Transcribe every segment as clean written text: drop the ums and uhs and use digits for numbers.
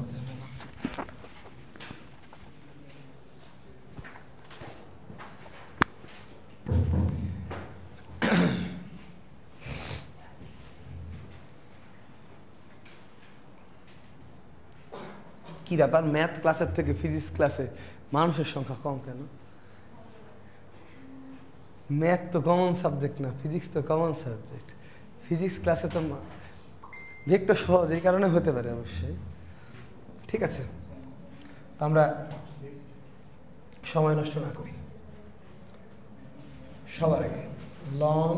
করা যাবে না। কি ব্যাপার, ম্যাথ ক্লাসের থেকে ফিজিক্স ক্লাসে মানুষের সংখ্যা কম কেন? ম্যাথ তো কমন সাবজেক্ট না, ফিজিক্স তো কমন সাবজেক্ট। ফিজিক্স ক্লাসে তো ভেক্টর সহজ, এই কারণে হতে পারে অবশ্যই। ঠিক আছে, তো আমরা সময় নষ্ট না করি। সবার আগে লন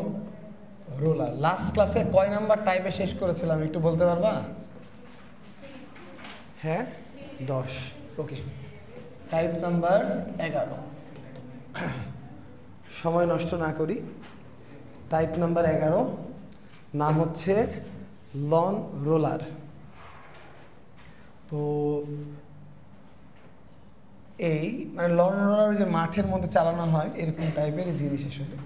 রোলার লাস্ট ক্লাসে কয় নাম্বার টাইপে শেষ করেছিলাম একটু বলতে পারবা? হ্যাঁ 10। ওকে, টাইপ নাম্বার 11। সময় নষ্ট না করি, টাইপ নাম্বার 11 নাম হচ্ছে লন রোলার। তো এই মানে লন রোলার যে মাঠের মধ্যে চালানো হয় এরকম টাইপের জিনিস আসলে।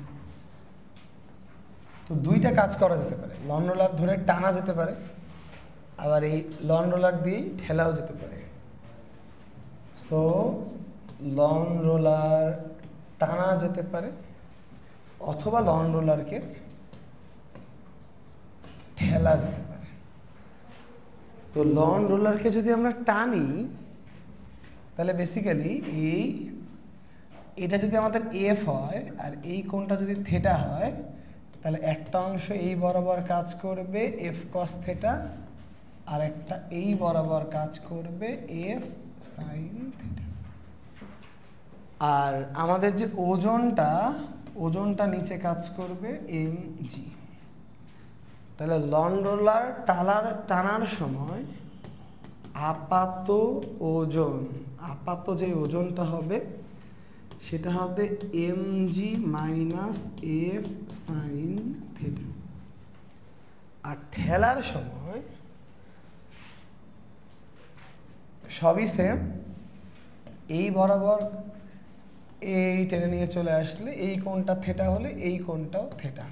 তো দুইটা কাজ করা যেতে পারে, লন রোলার ধরে টানা যেতে পারে, আবার এই লন রোলার দিয়ে ঠেলাও যেতে পারে। সো লন রোলার টানা যেতে পারে অথবা লন রোলারকে ঠেলা যেতে পারে। তো লন রোলারকে যদি আমরা টানি তাহলে বেসিক্যালি এটা যদি আমাদের এফ হয় আর এই কোণটা যদি থেটা হয় তাহলে একটা অংশ এই বরাবর কাজ করবে এফ কস থেটা, আর একটা এই বরাবর কাজ করবে এফ সাইন থেটা। আর আমাদের যে ওজনটা নিচে কাজ করবে এম জি। তাহলে লন রোলার টানার সময় আপাত যে ওজনটা হবে সেটা হবে M G minus F sine theta. আর ঠেলার সময় সবই সেম, এই বরাবর এই টেনে নিয়ে চলে আসলে এই কোণটা থেটা হলে এই কোণটাও থেটা,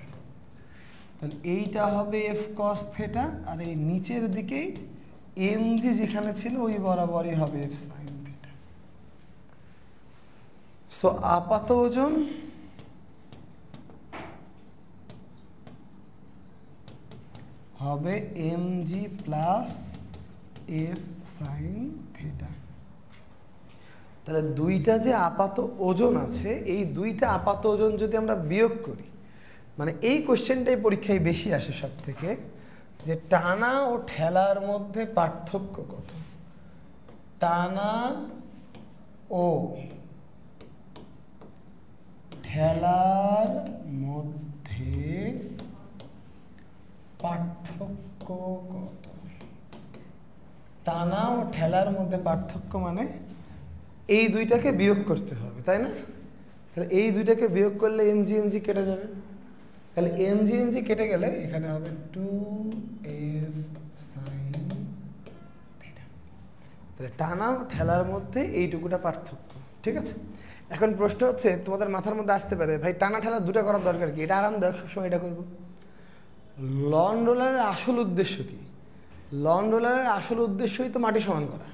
তাহলে এইটা হবে এফ কস থেটা, আর এই নিচের দিকেই এম জি যেখানে ছিল ওই বরাবরই হবে এফ সাইন থেটা। সো আপাত ওজন হবে M g plus F sine theta. তাহলে দুইটা যে আপাত ওজন আছে এই দুইটা আপাত ওজন যদি আমরা বিয়োগ করি, মানে এই কোশ্চেনটাই পরীক্ষায় বেশি আসে সব থেকে, যে টানা ও ঠেলার মধ্যে পার্থক্য কত। টানা ও ঠেলার মধ্যে পার্থক্য কত? টানা ও ঠেলার মধ্যে পার্থক্য মানে এই দুইটাকে বিয়োগ করতে হবে, তাই না? তাহলে এই দুইটাকে বিয়োগ করলে এমজি কেটে যাবে, তাহলে এমজি কেটে গেলে এখানে হবে 2f sin থিটা। তাহলে টানা ও ঠেলার মধ্যে এইটুকুটা পার্থক্য। ঠিক আছে, এখন প্রশ্ন হচ্ছে তোমাদের মাথার মধ্যে আসতে পারে, ভাই টানা ঠেলা দুটো করার দরকার কি? এটা আরামদায়ক, সবসময় এটা করবো। লন রোলারের আসল উদ্দেশ্য কি? লন রোলারের আসল উদ্দেশ্যই তো মাটি সমান করা।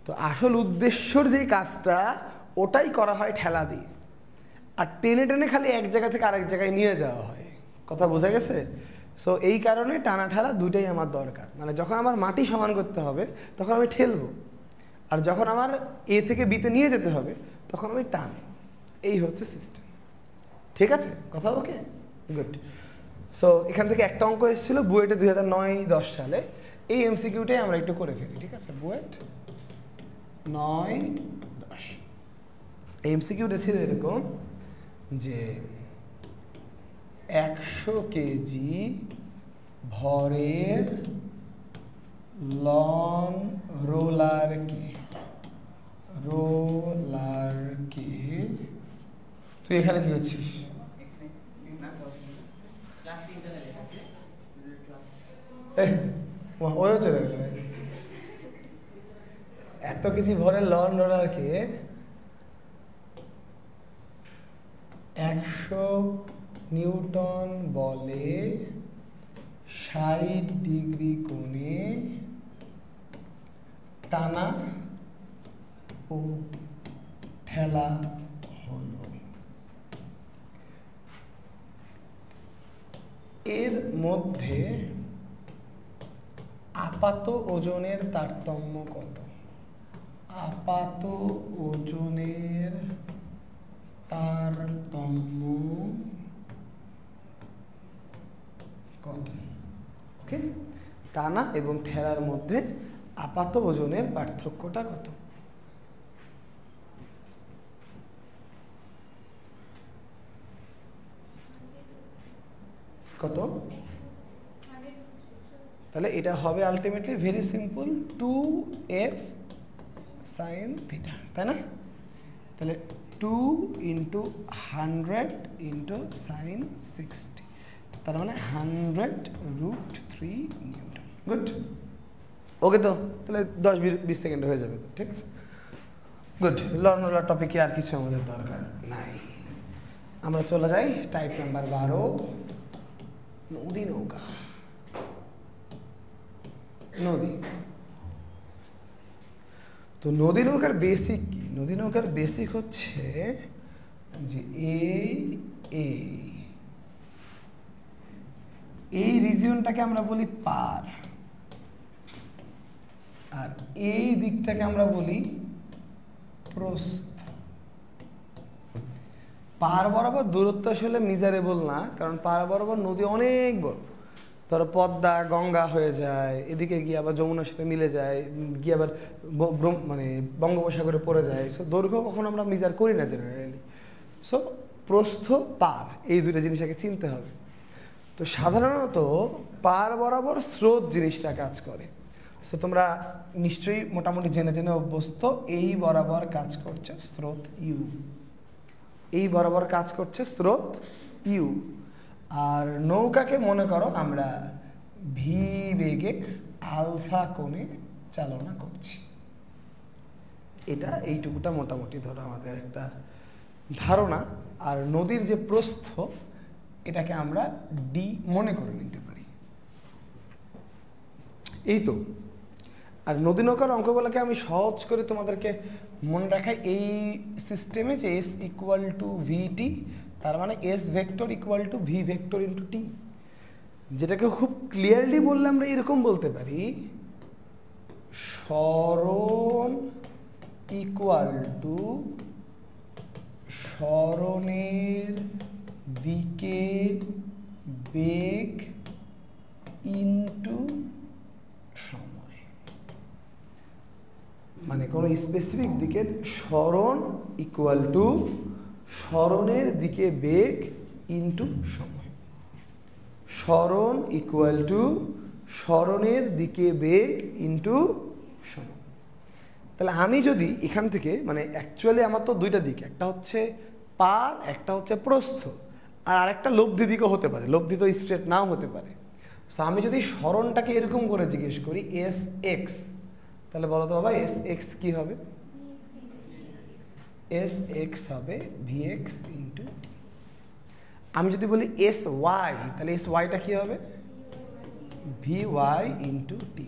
তো আসল উদ্দেশ্যর যে কাজটা ওটাই করা হয় ঠেলা দিয়ে, আর টেনে টেনে খালি এক জায়গা থেকে আরেক জায়গায় নিয়ে যাওয়া হয়। কথা বোঝা গেছে? সো এই কারণে টানা ঠেলা দুইটাই আমার দরকার। মানে যখন আমার মাটি সমান করতে হবে তখন আমি ঠেলবো, আর যখন আমার এ থেকে বিতে নিয়ে যেতে হবে তখন আমি টানবো। এই হচ্ছে সিস্টেম। ঠিক আছে, কথা ওকে? গুড। সো এখান থেকে একটা অঙ্ক এসেছিল বুয়েটে 2009-10 সালে। এই এমসিকিউটাই আমরা একটু করে ফেলি। ঠিক আছে, বুয়েট 9-10 এমসিকিউটা ছিল এরকম যে 100 কেজি ভরের লন রোলারকে তুই এখানে কি হচ্ছিস? ওইও চলে গেল। এত কেজি ভরের লন রোলারকে 100 নিউটন বলে 60 ডিগ্রি কোণে টানা ও ঠেলা হলো। এর মধ্যে আপাত ওজনের তারতম্য কত? আপাত ওজনের তারতম্য কত? ওকে, টানা এবং ঠেলার মধ্যে আপাত ওজনের পার্থক্যটা কত? কত? তাহলে এটা হবে ultimately very simple, 2f sin theta, তাই না? তাহলে 2 × 100 × sin 60, তার মানে 100√3 নিউটন। গুড, ওকে। তো তাহলে 10-20 সেকেন্ড হয়ে যাবে তো, ঠিক আছে। গুড, লর্নার টপিকে আর কিছু আমাদের দরকার নাই। আমরা চলে যাই টাইপ নাম্বার 12, নদী নৌকা। নদী, তো নদী নৌকার বেসিক কি? নদী নৌকার বেসিক হচ্ছে যে এই রিজিয়নটাকে আমরা বলি পার, আর এই দিকটাকে আমরা বলি প্রস্থ। পার বরাবর দূরত্ব আসলে মেজারেবল না, কারণ পার বরাবর নদী অনেক বড়। ধরো পদ্মা গঙ্গা হয়ে যায়, এদিকে গিয়ে আবার যমুনার সাথে মিলে যায়, গিয়ে আবার মানে বঙ্গোপসাগরে পড়ে যায়। সো দৈর্ঘ্য কখনো আমরা মেজার করি না জেনারেলি। সো প্রস্থ পার, এই দুটো জিনিস আগে চিনতে হবে। তো সাধারণত পার বরাবর স্রোত জিনিসটা কাজ করে। সো তোমরা নিশ্চয়ই মোটামুটি জেনে জেনে অভ্যস্ত, এই বরাবর কাজ করছে স্রোত ইউ, এই বরাবর কাজ করছে স্রোত ইউ। আর নৌকাকে মনে করো আমরা ভি বেগে আলফা কোণে চালনা করছি। এটা এইটুকুটা মোটামুটি ধরো আমাদের একটা ধারণা। আর নদীর যে প্রস্থ, এটাকে আমরা ডি মনে করে নিতে পারি। এই তো। আর নদী নৌকার অঙ্কগুলোকে আমি সহজ করে তোমাদেরকে মনে রাখাই এই সিস্টেমে, যে এস ইকুয়াল টু ভিটি, তার মানে S vector equal to V vector into T. যেটাকে খুব ক্লিয়ারলি বললে আমরা এরকম বলতে পারি, সরণ ইকুয়াল টু সরণের দিকে বেগ ইন্টু সময়। মানে কোনো স্পেসিফিক দিকের সরণ ইকুয়াল টু সরণের দিকে বেগ ইন্টু সময়। সরণ ইকুয়াল টু সরণের দিকে বেগ ইন্টু সময়। তাহলে আমি যদি এখান থেকে, মানে অ্যাকচুয়ালি আমার তো দুইটা দিক, একটা হচ্ছে পার, একটা হচ্ছে প্রস্থ, আর আরেকটা লব্ধি দিকও হতে পারে। লব্ধি তো স্ট্রেট নাও হতে পারে। সো আমি যদি সরণটাকে এরকম করে জিজ্ঞেস করি এস এক্স, তাহলে বলো তো বাবা এস এক্স কী হবে? এস এক্স হবে ভি এক্স ইন্টু টি। আমি যদি বলি এস ওয়াই, তাহলে এস ওয়াইটা কী হবে? V Y into T.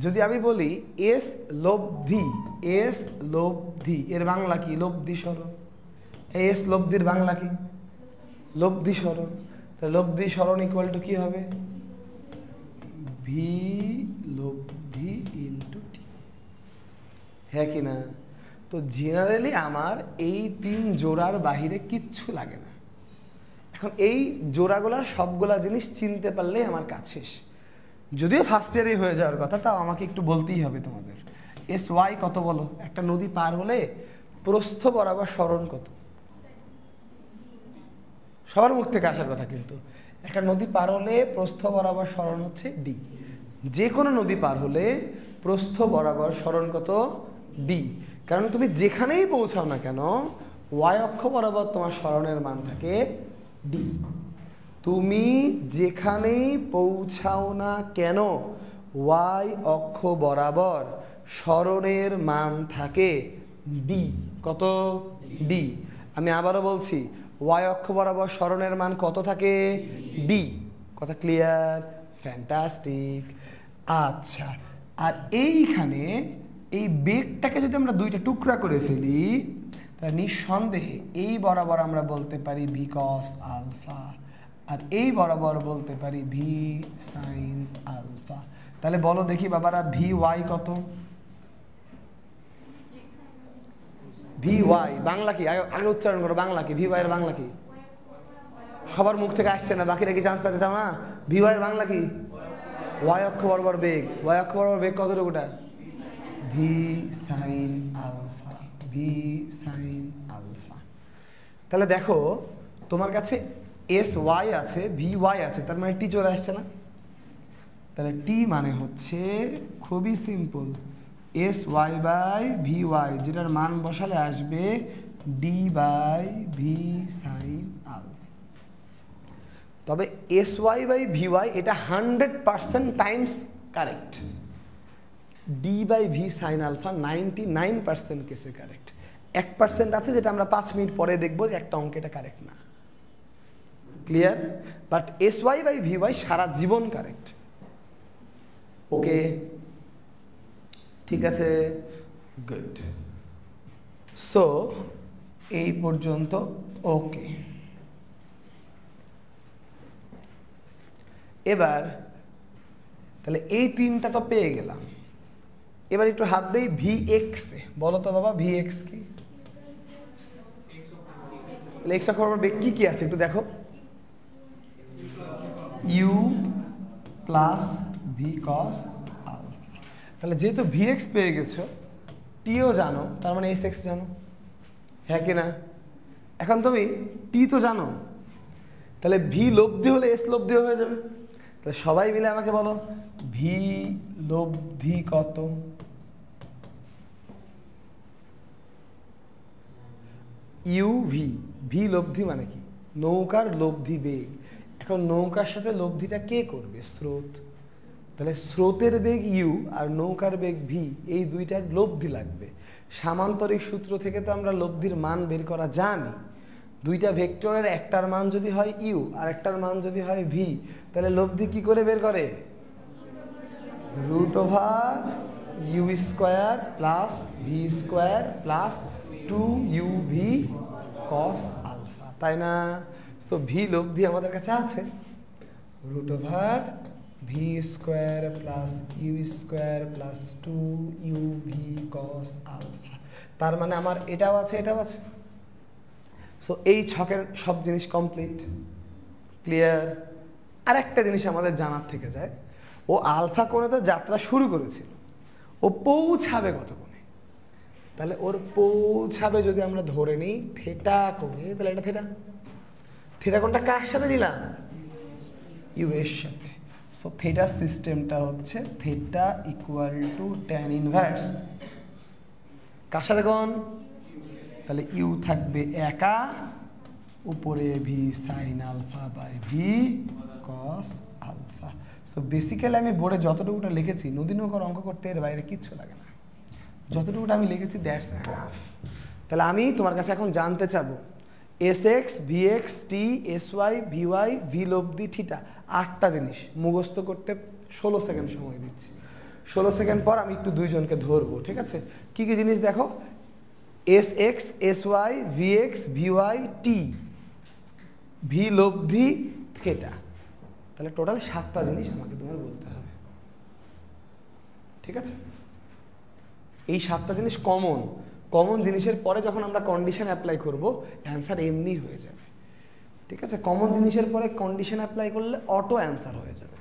যদি আমি বলি এস লব্ধি, এস লব্ধি, এর বাংলা কি? লব্ধি সরণ। এস লব্ধির বাংলা কি? লব্ধি সরণ। তাহলে লব্ধি সরণ ইকুয়াল টু কী হবে? ভি লব্ধি ইন্টু টি। হ্যাঁ কি না? তো জেনারেলি আমার এই 3 জোড়ার বাহিরে কিচ্ছু লাগে না। এখন এই জোড়াগুলার সবগুলা জিনিস চিনতে পারলেই আমার কাজ শেষ। যদিও ফার্স্ট ইয়ারেই হয়ে যাওয়ার কথা, তাও আমাকে একটু বলতেই হবে তোমাদের। এস ওয়াই কত বলো? একটা নদী পার হলে প্রস্থ বরাবর সরণ কত? সবার মুখ থেকে আসার কথা, কিন্তু একটা নদী পার হলে প্রস্থ বরাবর সরণ হচ্ছে ডি। যে কোনো নদী পার হলে প্রস্থ বরাবর সরণ কত? ডি। কারণ তুমি যেখানেই পৌঁছাও না কেন, ওয়াই অক্ষ বরাবর তোমার সরণের মান থাকে ডি। তুমি যেখানেই পৌঁছাও না কেন, ওয়াই অক্ষ বরাবর সরণের মান থাকে ডি। কত? ডি। আমি আবারও বলছি, ওয়াই অক্ষ বরাবর সরণের মান কত থাকে? ডি। কথা ক্লিয়ার? ফ্যান্টাস্টিক। আচ্ছা, আর এই বেগটাকে যদি আমরা দুইটা টুকরা করে ফেলি তাহলে নিঃসন্দেহে এই বরাবর আমরা বলতে পারি ভি কস আলফা, আর এই বরাবর বলতে পারি ভি সাইন আলফা। তাহলে বলো দেখি বাবারা, ভি ওয়াই কত? ভি ওয়াই বাংলা কি? আগে উচ্চারণ করো, বাংলা কি? ভি ওয়াই এর বাংলা কি? সবার মুখ থেকে আসছে না, বাকিরা কি চান্স পেতে চাও না? ভি ওয়াই এর বাংলা কি? ওয়াই অক্ষ বরাবর বেগ। ওয়াই অক্ষ বরাবর বেগ কতটুকুটা? V sine alpha, V sine alpha. তাহলে দেখো তোমার কাছে এস ওয়াই আছে, ভি ওয়াই আছে, তার মানে টি চলে আসছে না? তাহলে টি মানে হচ্ছে খুবই simple, S Y by V Y, যেটার মান বসালে আসবে D by V sine alpha. তবে S Y by V Y এটা 100% times correct, D by V sine alpha 99% কেসে কারেক্ট। 1% আছে যেটা আমরা 5 মিনিট পরে দেখবো যে একটা অঙ্ক এটা কারেক্ট না। Clear? But S Y by V Y সারা জীবন কারেক্ট। ওকে, ঠিক আছে, গুড। সো এই পর্যন্ত ওকে। এবার তাহলে এই তিনটা তো পেয়ে গেলাম, এবার একটু হাত দেই ভি এক্স এ। বলো তো বাবা, ভি এক্স কি? এক্স অক্ষ বরাবর বেগ কি কি আছে একটু দেখো। U plus V cos alpha. তাহলে যেহেতু ভি এক্স পেয়ে গেছো, টিও জানো, তার মানে এস এক্স জানো, হ্যাঁ কি না? এখন তুমি টি তো জানো, তাহলে ভি লব্ধি হলে এস লব্ধিও হয়ে যাবে। তাহলে সবাই মিলে আমাকে বলো ভি লব্ধি কত? ইউ ভি, ভি লব্ধি মানে কি? নৌকার লব্ধি বেগ। এখন নৌকার সাথে লব্ধিটা কে করবে? স্রোত। তাহলে স্রোতের বেগ ইউ আর নৌকার বেগ ভি, এই দুইটার লব্ধি লাগবে। সামান্তরিক সূত্র থেকে তো আমরা লব্ধির মান বের করা জানি। দুইটা ভেক্টরের একটার মান যদি হয় ইউ আর একটার মান যদি হয় ভি, তাহলে লব্ধি কি করে বের করে? Root over u square plus v square plus 2uv cos alpha, তাই না? তো ভি লব্ধি আমাদের কাছে আছে root over v square plus you square plus 2uv cos alpha. তার মানে আমার এটাও আছে, এটাও আছে। সো এই ছকের সব জিনিস কমপ্লিট। ক্লিয়ার? আর একটা জিনিস আমাদের জানার থেকে যায়, ও আলফা কোণে তো যাত্রা শুরু করেছিল, ও পৌঁছাবে কত কোণে? তাহলে ওর পৌঁছাবে যদি আমরা ধরে নিই থেটা কোণে, তাহলে এটা থেটা। থেটা কোণটা কার সাথে দিলাম? ইউ এর সাথে। সো থেটা সিস্টেমটা হচ্ছে theta equal to tan inverse কার সাথে কোণ? তাহলে ইউ থাকবে একা, উপরে V sine alpha by V cos alpha. So basically আমি বোর্ডে যতটুকুটা লিখেছি, নদী নৌকার অঙ্ক করতে এর বাইরে কিচ্ছু লাগে না, যতটুকুটা আমি লিখেছি দ্যাটস এনাফ। তাহলে আমি তোমার কাছে এখন জানতে চাবো S X, V X, T, S Y, V Y, V লব্ধি, থিটা, 8টা জিনিস মুখস্থ করতে 16 সেকেন্ড সময় দিচ্ছি। 16 সেকেন্ড পর আমি একটু দুইজনকে ধরবো, ঠিক আছে? কি কি জিনিস দেখো? S X, S Y, V X, V Y, T, V লব্ধি, থিটা। তাহলে টোটাল 7টা জিনিস আমাকে তোমার বলতে হবে, ঠিক আছে? এই 7টা জিনিস কমন। কমন জিনিসের পরে যখন আমরা কন্ডিশন অ্যাপ্লাই করব, অ্যান্সার এমনি হয়ে যাবে, ঠিক আছে? কমন জিনিসের পরে কন্ডিশন অ্যাপ্লাই করলে অটো অ্যান্সার হয়ে যাবে।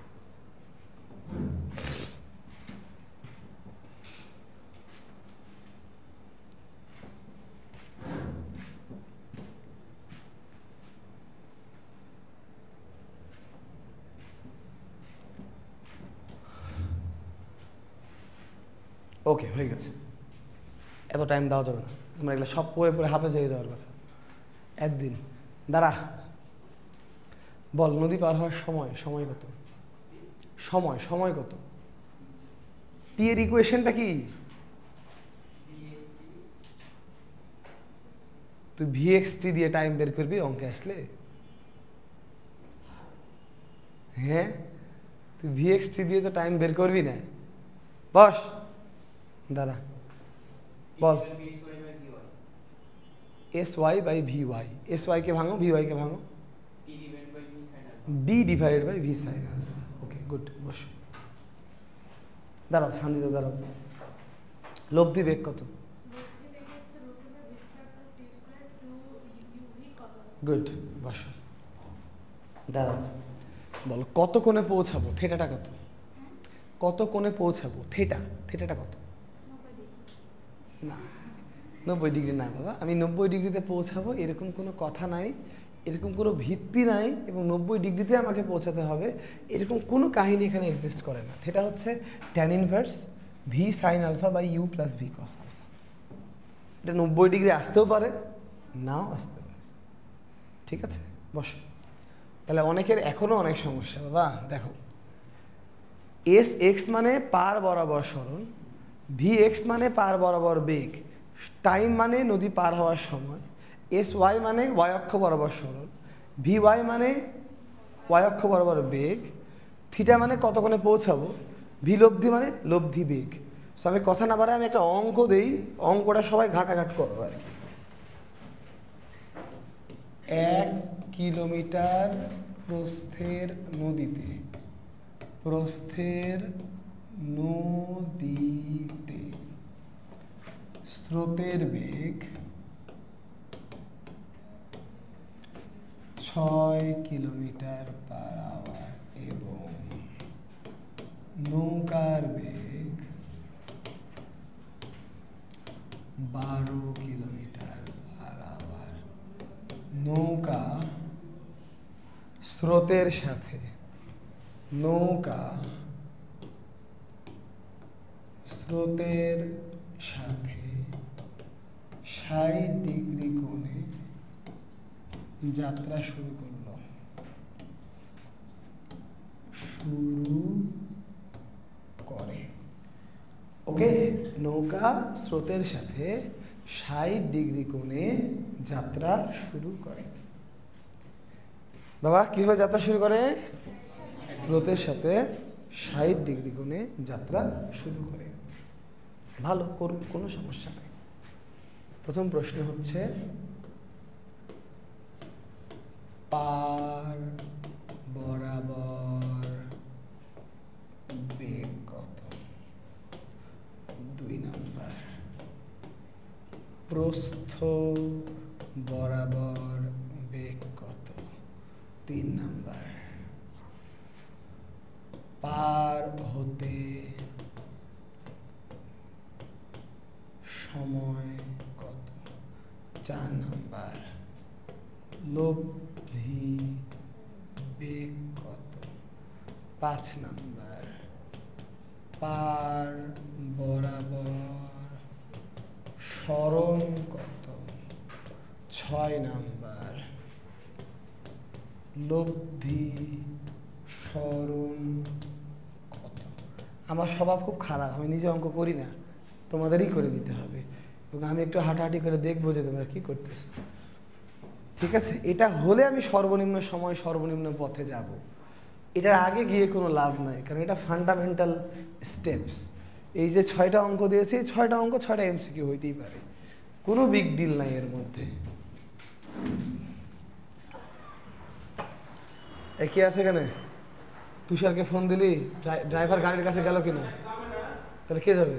ওকে, হয়ে গেছে। এত টাইম দেওয়া যাবে না, তোমরা এগুলো সব পড়ে পড়ে হাফেজ হয়ে যাওয়ার কথা একদিন। দাঁড়া, বল নদী পার হওয়ার সময়, সময় কত? সময় কত? টি এর ইকুয়েশনটা কি? তুই ভিএক্সটি দিয়ে টাইম বের করবি অঙ্কে আসলে? হ্যাঁ, তুই ভিএক্সটি দিয়ে তো টাইম বের করবি না। বস, দাঁড়া। বল S Y by V Y, S ওয়াইকে ভাঙো, ভি ওয়াইকে ভাঙো, D divided by V sine alpha. Okay good, বসো। দাঁড়াও শান্তিতে দাঁড়াও। লব্ধি বেগ কত? গুড, বসো। দাঁড়াও, বলো কত কোণে পৌঁছাবো? থেটাটা কত? কত কোণে পৌঁছাবো? থেটাটা কত? না 90 ডিগ্রি না বাবা, আমি 90 ডিগ্রিতে পৌঁছাবো এরকম কোনো কথা নাই, এরকম কোনো ভিত্তি নাই, এবং 90 ডিগ্রিতে আমাকে পৌঁছাতে হবে এরকম কোনো কাহিনী এখানে এক্সিস্ট করে না। সেটা হচ্ছে tan inverse v sine alpha by u plus V cos alpha. এটা 90 ডিগ্রি আসতেও পারে, নাও আসতে পারে। ঠিক আছে, বসো। তাহলে অনেকের এখনও অনেক সমস্যা বাবা। দেখো, এস এক্স মানে পার বরাবর সরণ, ভি এক্স মানে পার বরাবর বেগ, টাইম মানে নদী পার হওয়ার সময়, এস ওয়াই মানে ওয়াই অক্ষ বরাবর সরণ, ভি ওয়াই মানে ওয়াই অক্ষ বরাবর বেগ, থিটা মানে কত কোণে পৌঁছাবো, ভি লব্ধি মানে লব্ধি বেগ। সো আমি কথা না বাড়াই আমি একটা অঙ্ক দেই, অঙ্কটা সবাই ঘাটাঘাট করবো আর কি। 1 কিলোমিটার প্রস্থের নদীতে স্রোতের বেগ 6 কিলোমিটার পার আওয়ার এবং নৌকার বেগ 12 কিলোমিটার পার আওয়ার। নৌকা স্রোতের সাথে 60 ডিগ্রি কোণে যাত্রা শুরু করে। ওকে, নৌকা স্রোতের সাথে 60 ডিগ্রি কোণে যাত্রা শুরু করে। বাবা কিভাবে যাত্রা শুরু করে? স্রোতের সাথে 60 ডিগ্রি কোণে যাত্রা শুরু করে। ভালো, করুন, কোনো সমস্যা নেই। প্রথম প্রশ্ন হচ্ছে পার বরাবর বেগ কত? 2 নাম্বার। প্রস্থ বরাবর বেগ কত? 3 নাম্বার। পার হতে সময় কত? 4 নাম্বার। লব্ধি বেগ কত? 5 নাম্বার। পার বরাবর সরণ কত? 6 নাম্বার। লব্ধি সরণ কত? আমার স্বভাব খুব খারাপ, আমি নিজে অঙ্ক করি না, তোমাদেরই করে দিতে হবে, এবং আমি একটু হাঁটাহাঁটি করে দেখবো যে তোমরা কি করতেছো। ঠিক আছে, এটা হলে আমি সর্বনিম্ন সময় সর্বনিম্ন পথে যাব। এটার আগে গিয়ে কোনো লাভ নাই, কারণ এটা ফান্ডামেন্টাল স্টেপস। এই যে 6টা অঙ্ক দিয়েছে, এই 6টা অঙ্ক 6টা এমসিকিউ হইতেই পারে, কোনো বিগ ডিল নাই এর মধ্যে। এ কি আছে এখানে? তুষারকে ফোন দিলি? ড্রাইভার গাড়ির কাছে গেল কিনা? তাহলে কে যাবে?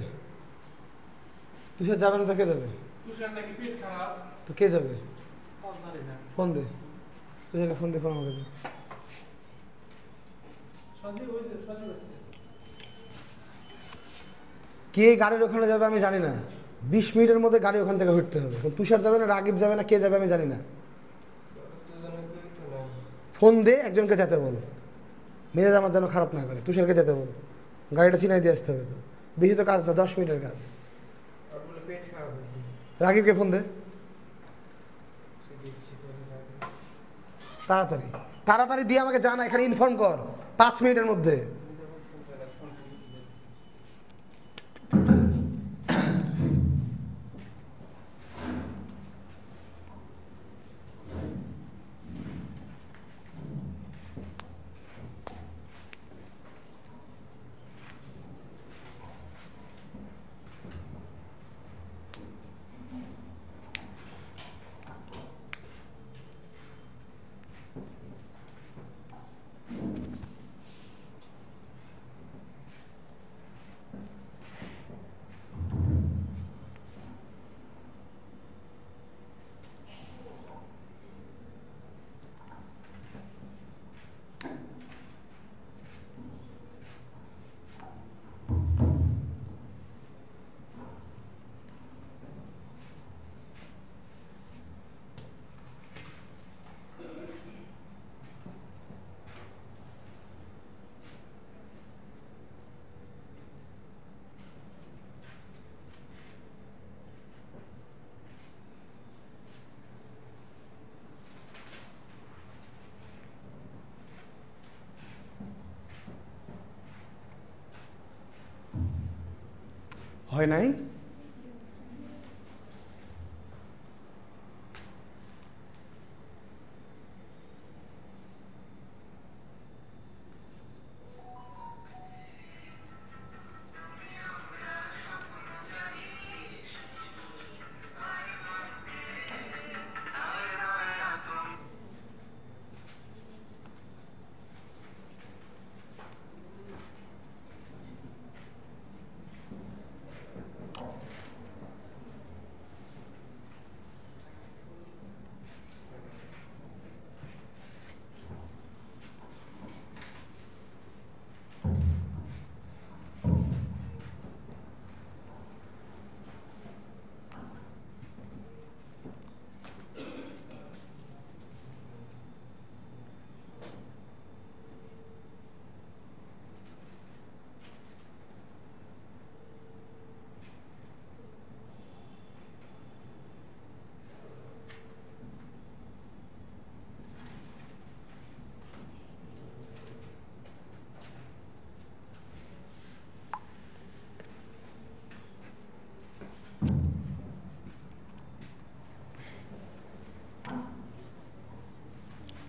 তুষার যাবে না তো কে যাবে? তো কে যাবে? ফোন দে তুষারকে, ফোন দে, ফোন আমাকে দে। কে গাড়ির ওখানে যাবে আমি জানি না, 20 মিনিটের মধ্যে গাড়ি ওখান থেকে হটতে হবে। তুষার যাবে না, রাগিব যাবে না, কে যাবে আমি জানি না। ফোন দে, একজনকে যেতে বলো, মেজাজ আমার যেন খারাপ না করে। তুষারকে যেতে বলো, গাড়িটা চিনাই দিয়ে আসতে হবে। তো বেশি তো কাজ না, 10 মিনিটের কাজ। রাগিবকে ফোন দে তাড়াতাড়ি, তাড়াতাড়ি দিয়ে আমাকে জানা, এখানে ইনফর্ম কর 5 মিনিটের মধ্যে। হয় নাই?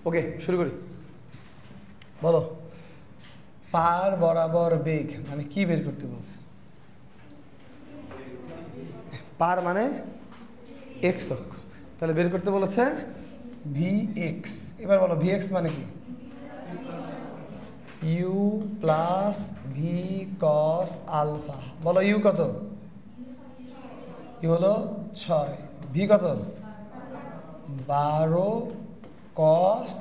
ওকে, শুরু করি। বলো, পার বরাবর বেগ মানে কি বের করতে বলছে? পার মানে এক্স অক্ষ, তাহলে বের করতে বলেছে ভি এক্স। এবার বলো ভি এক্স মানে কি? You plus V cos alpha. বলো ইউ কত? ইউ হলো 6, ভি কত? 12 কস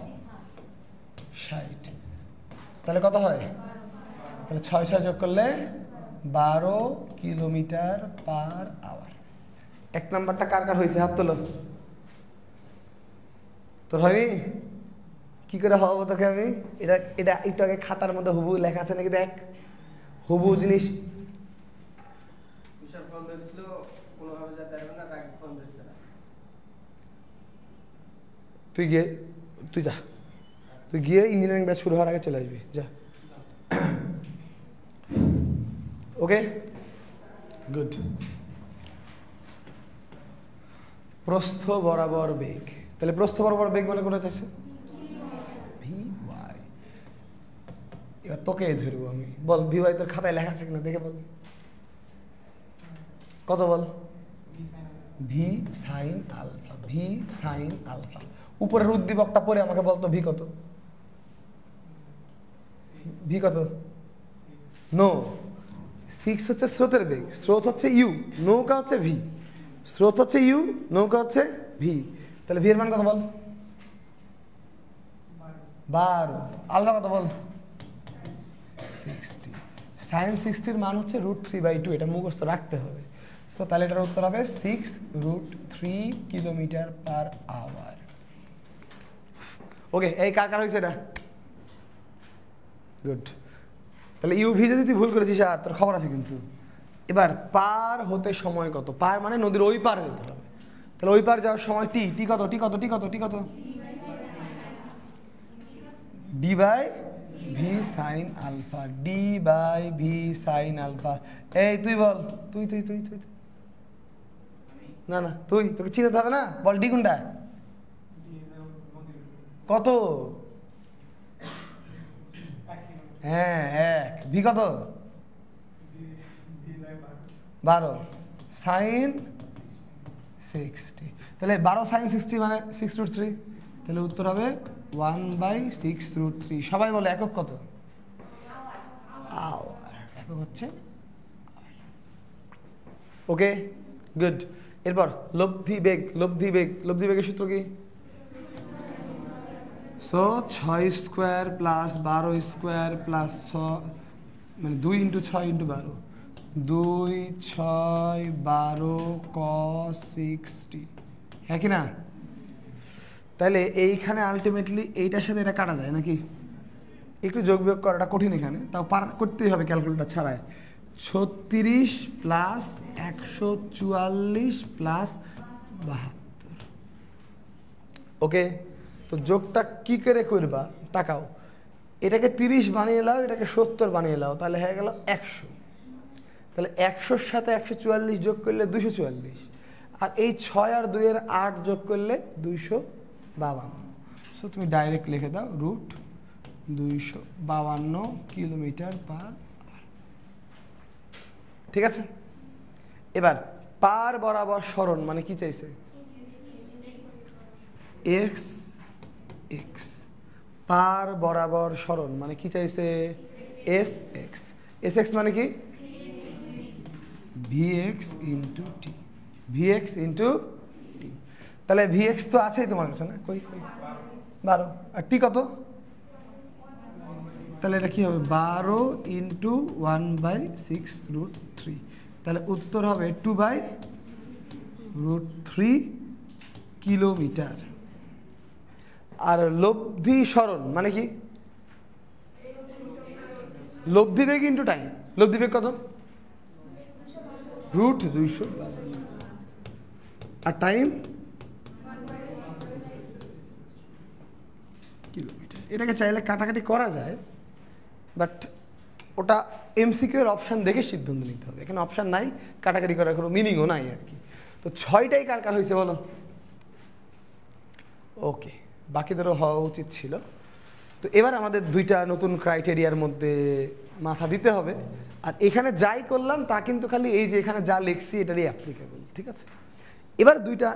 60। তাহলে কত হয়? তাহলে 6 যোগ করলে 12 কিলোমিটার পার আওয়ার। 1 নাম্বারটা কার কার হয়েছে? হাত তোলো। তোর হয়নি? কি করে হবো তোকে আমি? এটা এটা একটু আগে খাতার মধ্যে হুবু লেখা আছে নাকি দেখ, হুবু জিনিস। তুই যা, তুই গিয়ে ইঞ্জিনিয়ারিং ব্যাচ শুরু হওয়ার আগে চলে আসবি, যা। ওকে, গুড। প্রস্থ বরাবর বেগ, তাহলে প্রস্থ বরাবর বেগ মানে কোনটা চাইছে? V y. এবার তোকে ধরবো আমি। বল ভি ওয়াই তোর খাতায় লেখা আছে কিনা দেখে বল। কত বল? V sine alpha. V sine alpha. উপরের উদ্দীপকটা পরে আমাকে বলতো ভি কত? ভি কত? নো, 6 হচ্ছে স্রোতের বেগ, স্রোত হচ্ছে ইউ, নৌকা হচ্ছে ভি। স্রোত হচ্ছে ইউ, নৌকা হচ্ছে ভি। তাহলে ভি এর মান কত বল? 12। আলফা কত বল? 60। সাইন 60-র মান হচ্ছে √3/2। এটা মুখস্থ রাখতে হবে। সো তাহলে এটার উত্তর হবে 6√3 কিলোমিটার পার আওয়ার। ওকে, এই কার কার হয়েছে এটা? গুড। তাহলে ইউভি যদি তুই ভুল করেছিস আর তোর খবর আছে কিন্তু। এবার পার হতে সময় কত? পার মানে নদীর ওই পারে যেতে হবে। তাহলে ওই পার যাওয়ার সময় টি টি কত? টি কত? টি কত? টি কত? D by V sine alpha. D by V sine alpha. এই তুই বল, তুই তুই তুই তুই না না তুই, তোকে চিনতে হবে না। বল ডি কোনটা? কত? হ্যাঁ 1। ভি কত? 12 সাইন 60। তাহলে 12 সাইন 60 মানে 6√3। তাহলে উত্তর হবে 1/6√3। সবাই বলে একক কত? আওয়ার। একক হচ্ছে ওকে, গুড। এরপর লব্ধি বেগ। লব্ধি বেগ, লব্ধি বেগের সূত্র কি? So 6 square plus 12 square plus 6 মানে 2 × 6 × 12। 2 6 12 cos 60, হ্যাঁ কি না? তাহলে এইখানে আলটিমেটলি এইটার সাথে এটা কাটা যায় নাকি? একটু যোগ বিয়োগ করাটা কঠিন এখানে, তাও করতেই হবে ক্যালকুলেটর ছাড়াই। 36 প্লাস 144 প্লাস 72। ওকে, তো যোগটা কি করে করবা তাকাও। এটাকে 30 বানিয়ে নাও, এটাকে 70 বানিয়ে নাও, তাহলে হয়ে গেল 100। তাহলে 100-র সাথে 144 যোগ করলে 244, আর এই 6 আর 2 এর 8 যোগ করলে 252। সো তুমি ডাইরেক্ট লিখে দাও √252 কিলোমিটার/আওয়ার। ঠিক আছে, এবার পার বরাবর সরণ মানে কি চাইছে? X x. পার বরাবর সরণ মানে কি চাইছে? S X. এস এক্স মানে কি? VX into T. VX into T. তাহলে ভিএক্স তো আছেই তোমার কাছে না? কই 12, আর টি কত? তাহলে এটা কি হবে? 12 ইন্টু 1/6√3। তাহলে উত্তর হবে 2/√3 কিলোমিটার। আর লব্ধি সরণ মানে কি? লব্ধি বেগ ইন্টু টাইম। লব্ধি বেগ কত? √252। আর টাইম কিলোমিটার। এটাকে চাইলে কাটাকাটি করা যায়, বাট ওটা এমসিকিউ এর অপশান দেখে সিদ্ধান্ত নিতে হবে। এখানে অপশান নাই, কাটাকাটি করার কোনো মিনিংও নাই আর কি। তো 6টাই কার কার হয়েছে বলো? ওকে, বাকিদেরও হওয়া উচিত ছিল। তো এবার আমাদের 2টা নতুন ক্রাইটেরিয়ার মধ্যে মাথা দিতে হবে। আর এখানে যাই করলাম তা কিন্তু খালি এই যে এখানে যা লিখছি এটারই অ্যাপ্লিকেবল। ঠিক আছে, এবার 2টা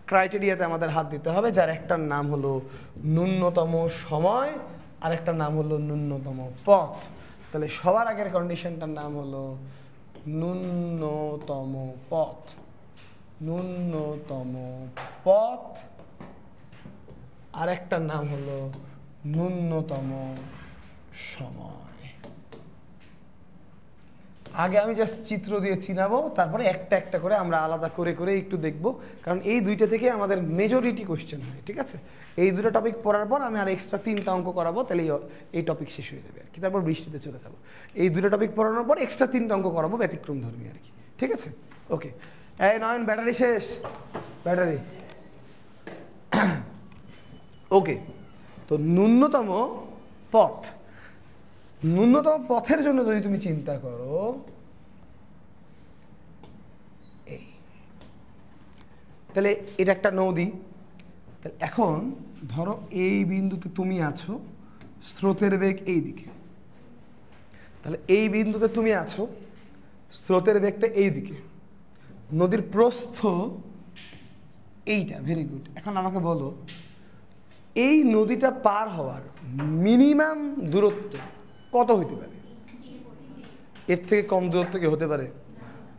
ক্রাইটেরিয়াতে আমাদের হাত দিতে হবে, যার একটার নাম হলো ন্যূনতম সময় আর একটার নাম হলো ন্যূনতম পথ। তাহলে সবার আগের কন্ডিশনটার নাম হলো ন্যূনতম পথ। ন্যূনতম পথ আর একটার নাম হলো ন্যূনতম সময়। আগে আমি জাস্ট চিত্র দিয়ে চিনাবো, তারপরে একটা একটা করে আমরা আলাদা করে করে একটু দেখবো, কারণ এই 2টা থেকে আমাদের মেজরিটি কোশ্চেন হয়। ঠিক আছে, এই 2টা টপিক পড়ার পর আমি আর এক্সট্রা 3টা অঙ্ক করাবো, তাহলে এই টপিক শেষ হয়ে যাবে আর কি। তারপর বৃষ্টিতে চলে যাবো। এই 2টা টপিক পড়ানোর পর এক্সট্রা 3টা অঙ্ক করাবো ব্যতিক্রম ধর্মী আর কি। ঠিক আছে, ওকে। এই নয়ন, ব্যাটারি শেষ, ব্যাটারি। ওকে, তো ন্যূনতম পথ। ন্যূনতম পথের জন্য যদি তুমি চিন্তা করো, এই তাহলে এটা একটা নদী। তাহলে এখন ধরো এই বিন্দুতে তুমি আছো, স্রোতের বেগ এই দিকে। তাহলে এই বিন্দুতে তুমি আছো, স্রোতের বেগটা এই দিকে, নদীর প্রস্থ এইটা। Very good. এখন আমাকে বলো, এই নদীটা পার হওয়ার মিনিমাম দূরত্ব কত হইতে পারে? এর থেকে কম দূরত্ব কি হতে পারে?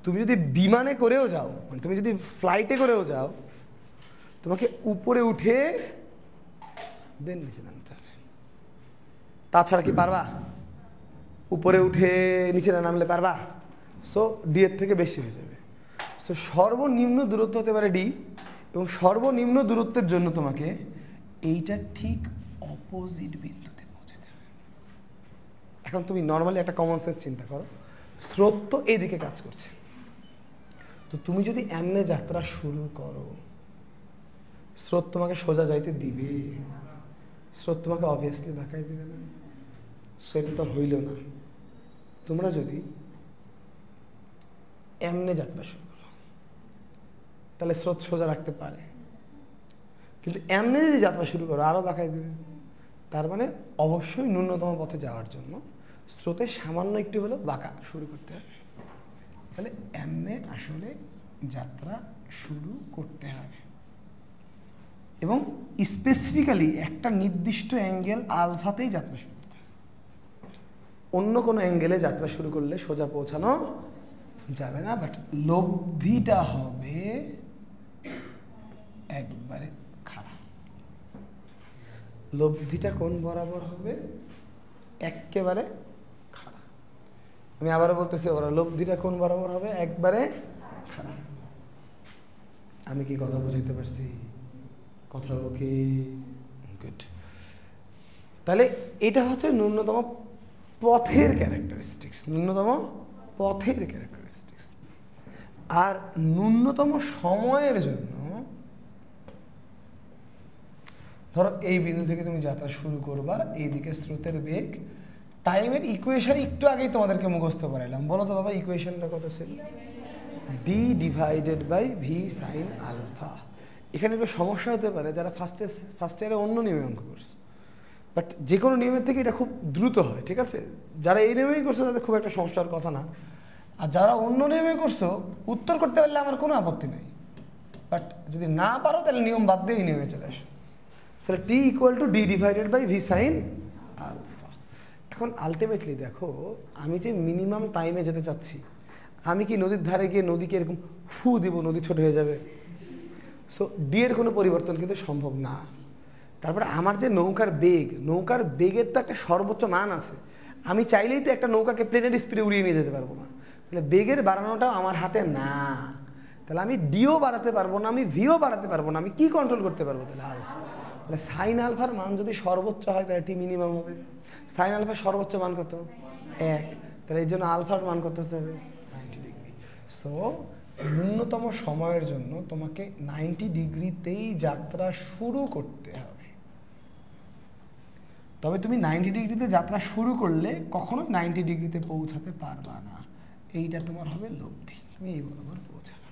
তুমি যদি বিমানে করেও যাও, মানে তুমি যদি ফ্লাইটে করেও যাও, তোমাকে উপরে উঠে দেন নিচে নামতে হবে। তাছাড়া কি পারবা? উপরে উঠে নিচে না নামলে পারবা? সো ডি এর থেকে বেশি হয়ে যাবে। সো সর্বনিম্ন দূরত্ব হতে পারে ডি, এবং সর্বনিম্ন দূরত্বের জন্য তোমাকে এইটা ঠিক অপোজিট বিন্দুতে পৌঁছাতে হবে। এখন তুমি নর্মালি একটা কমন সেন্স চিন্তা করো, স্রোত তো এইদিকে কাজ করছে, তো তুমি যদি এমনে যাত্রা শুরু করো, স্রোত তোমাকে সোজা যাইতে দিবে? স্রোত তোমাকে অবভিয়াসলি বাঁকাই দিবে না। সেটা তো হইল না। তোমরা যদি এমনে যাত্রা শুরু করো, তাহলে স্রোত সোজা রাখতে পারে, কিন্তু এমনি যদি যাত্রা শুরু করো আরও বাঁকাই দেবে। তার মানে অবশ্যই ন্যূনতম পথে যাওয়ার জন্য স্রোতের সামান্য একটু হলেও বাঁকা শুরু করতে হবে। তাহলে এমনি আসলে যাত্রা শুরু করতে হবে, এবং স্পেসিফিক্যালি একটা নির্দিষ্ট অ্যাঙ্গেল আলফাতেই যাত্রা শুরু করতে হবে। অন্য কোনো অ্যাঙ্গেলে যাত্রা শুরু করলে সোজা পৌঁছানো যাবে না। বাট লব্ধিটা হবে একবারে খারাপ। লব্ধিটা কোন বরাবর হবে? একেবারে খারাপ। আমি আবারও বলতেছি, ওরা লব্ধিটা কোন বরাবর হবে? একবারে খারাপ। আমি কি কথা বুঝাইতে পারছি? কথা ওকে, গুড। তাহলে এটা হচ্ছে ন্যূনতম পথের ক্যারেক্টারিস্টিক্স। ন্যূনতম পথের ক্যারেক্টারিস্টিক্স। আর ন্যূনতম সময়ের জন্য, ধরো এই বিন্দু থেকে তুমি যাত্রা শুরু করবা, এইদিকে স্রোতের বেগ টাইমের ইকুয়েশন একটু আগেই তোমাদেরকে মুখস্থ করাইলাম, বলো তো বাবা ইকুয়েশনটা কত ছিল? D divided by V sine alpha. এখানে একটু সমস্যা হতে পারে যারা ফার্স্ট ইয়ারে অন্য নিয়মে অঙ্ক করছে, বাট যে কোনো নিয়মের থেকে এটা খুব দ্রুত হয়, ঠিক আছে? যারা এই নিয়মেই করছো তাদের খুব একটা সমস্যার কথা না, আর যারা অন্য নিয়মে করছো উত্তর করতে পারলে আমার কোনো আপত্তি নেই, বাট যদি না পারো তাহলে নিয়ম বাদ দিয়ে এই নিয়মে চলে আসো। তাহলে T equal to D divided by V sine alpha. এখন আলটিমেটলি দেখো, আমি যে মিনিমাম টাইমে যেতে চাচ্ছি, আমি কি নদীর ধারে গিয়ে নদীকে এরকম ফু দিব, নদী ছোট হয়ে যাবে? সো ডি এর কোনো পরিবর্তন কিন্তু সম্ভব না। তারপরে আমার যে নৌকার বেগের তো একটা সর্বোচ্চ মান আছে, আমি চাইলেই তো একটা নৌকাকে প্লেনের স্পিডে উড়িয়ে নিয়ে যেতে পারবো না, তাহলে বেগের বাড়ানোটাও আমার হাতে না। তাহলে আমি ডিও বাড়াতে পারবো না, আমি ভিও বাড়াতে পারবো না, আমি কি কন্ট্রোল করতে পারবো? তাহলে আলফা। তাহলে সাইন আলফার মান যদি সর্বোচ্চ হয় তাহলে টি মিনিমাম হবে। সাইন আলফার সর্বোচ্চ মান কত? 1। তাহলে এই জন্য আলফার মান কত হতে হবে? 90 ডিগ্রি। সো ন্যূনতম সময়ের জন্য তোমাকে 90 ডিগ্রিতেই যাত্রা শুরু করতে হবে। তবে তুমি 90 ডিগ্রিতে যাত্রা শুরু করলে কখনোই 90 ডিগ্রিতে পৌঁছাতে পারবা না, এইটা তোমার হবে লব্ধি, তুমি এই বরাবর পৌঁছাবে।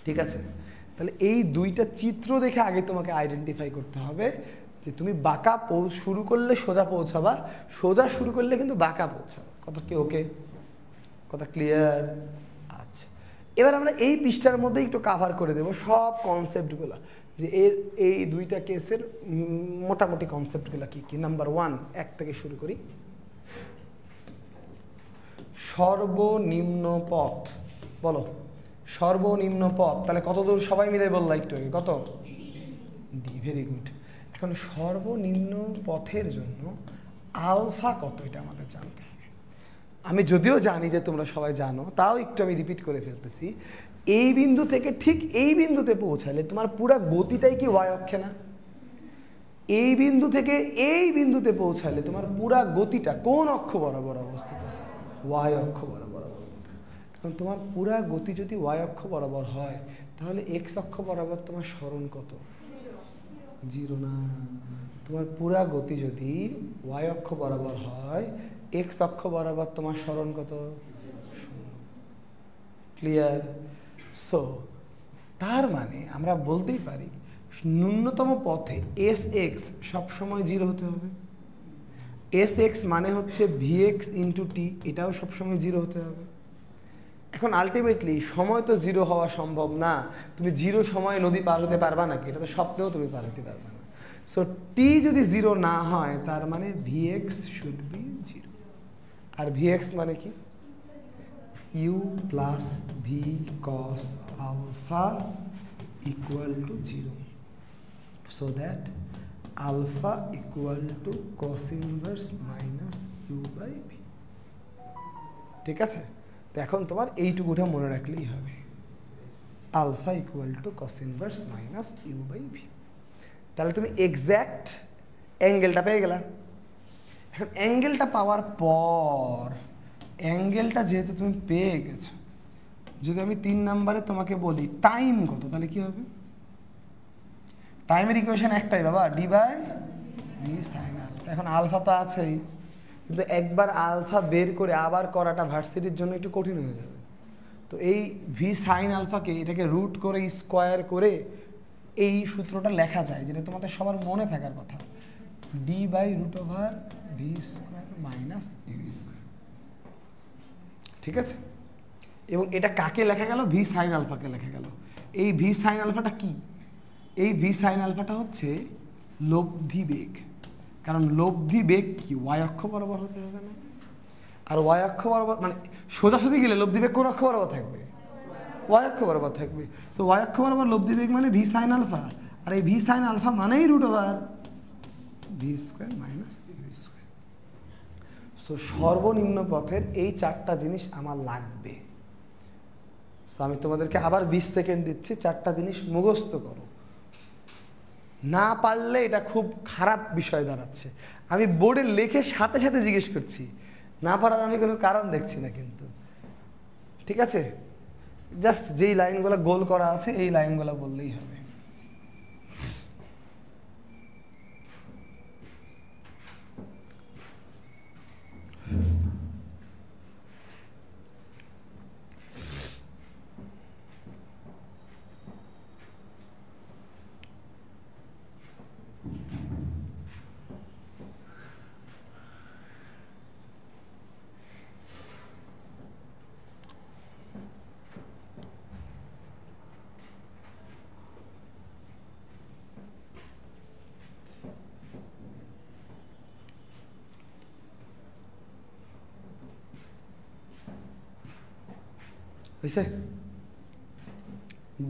ঠিক আছে? তাহলে এই দুইটা চিত্র দেখে আগে তোমাকে আইডেন্টিফাই করতে হবে যে তুমি বাঁকা শুরু করলে সোজা পৌঁছাবা, সোজা শুরু করলে কিন্তু বাঁকা পৌঁছাবা। কথা কি ওকে? কথা ক্লিয়ার? আচ্ছা, এবার আমরা এই পৃষ্ঠার মধ্যে একটু কাভার করে দেব সব কনসেপ্টগুলো, যে এই দুইটা কেসের মোটামুটি কনসেপ্টগুলো কি কি। নাম্বার 1, 1 থেকে শুরু করি। সর্বনিম্ন পথ, বলো সর্বনিম্ন পথ। তাহলে কত দূর সবাই মিলে বললা একটু আগে? কত? ডি। Very good. এখন সর্বনিম্ন পথের জন্য আলফা কত এটা আমাদের জানতে হবে। আমি যদিও জানি যে তোমরা সবাই জানো, তাও একটু আমি রিপিট করে ফেলতেছি। এই বিন্দু থেকে ঠিক এই বিন্দুতে পৌঁছালে তোমার পুরো গতিটাই কি ওয়াই অক্ষে না? এই বিন্দু থেকে এই বিন্দুতে পৌঁছালে তোমার পুরো গতিটা কোন অক্ষ বরাবর অবস্থিত? ওয়াই অক্ষ বরাবর অবস্থিত। কারণ তোমার পুরো গতি যদি ওয়াই অক্ষ বরাবর হয়, তাহলে এক্স অক্ষ বরাবর তোমার সরণ কত? 0 না। তোমার পুরো গতি যদি ওয়াই অক্ষ বরাবর হয়, এক্স অক্ষ বরাবর তোমার সরণ কত? 0। ক্লিয়ার? সো তার মানে আমরা বলতেই পারি ন্যূনতম পথে এস এক্স সবসময় 0 হতে হবে। এস এক্স মানে হচ্ছে ভি এক্স ইন্টু টি, এটাও সবসময় 0 হতে হবে। এখন আলটিমেটলি সময় তো 0 হওয়া সম্ভব না। তুমি 0 সময়ে নদী পার হতে পারবা নাকি? এটা তো স্বপ্নেও তুমি পার হতে পারবা না। সো টি যদি 0 না হয়, তার মানে ভি এক্স শুড বি 0। আর ভি এক্স মানে কি? You plus V cos alpha equal to 0, so that alpha equal to cos inverse minus u by v। ঠিক আছে? তো এখন তোমার এইটুকুটা মনে রাখলেই হবে, alpha equal to cos inverse minus u by v। তাহলে তুমি এক্স্যাক্ট অ্যাঙ্গেলটা পেয়ে গেলা। এখন অ্যাঙ্গেলটা পাওয়ার পর, অ্যাঙ্গেলটা যেহেতু তুমি পেয়ে গেছো, যদি আমি 3 নম্বরে তোমাকে বলি টাইম কত, তাহলে কি হবে? টাইমের ইকুয়েশন একটাই বাবা, d by V sine alpha. এখন আলফা তো আছেই, কিন্তু একবার আলফা বের করে আবার করাটা ভার্সিটির জন্য একটু কঠিন হয়ে যাবে। তো এই ভি সাইন আলফাকে এটাকে রুট করে স্কোয়ার করে এই সূত্রটা লেখা যায়, যেটা তোমাদের সবার মনে থাকার কথা, d by root over v square minus u square. ঠিক আছে? এবং এটা কাকে লেখা গেল? ভি সাইন আলফাকে লেখা গেল। এই ভি সাইন আলফাটা কি? এই ভি সাইন আলফাটা হচ্ছে লব্ধি বেগ। কারণ লব্ধি বেগ কি? ওয়াই অক্ষ বরাবর হতে হবে না? আর ওয়াই অক্ষ বরাবর মানে সোজাসুজি গেলে লব্ধি বেগ কোন অক্ষ বরাবর থাকবে? ওয়াই অক্ষ বরাবর থাকবে। সো ওয়াই অক্ষ বরাবর লব্ধি বেগ মানে ভি সাইন আলফা, আর এই ভি সাইন আলফা মানেই root over v square minus u square. So সর্বনিম্ন পথের এই 4টা জিনিস আমার লাগবে। সো আমি তোমাদেরকে আবার 20 সেকেন্ড দিচ্ছি, 4টা জিনিস মুখস্থ করো। না পারলে এটা খুব খারাপ বিষয় দাঁড়াচ্ছে। আমি বোর্ডে লিখে সাথে সাথে জিজ্ঞেস করছি, না পারার আমি কোনো কারণ দেখছি না কিন্তু। ঠিক আছে? জাস্ট যেই লাইনগুলো গোল করা আছে এই লাইনগুলো বললেই হবে। হয়েছে?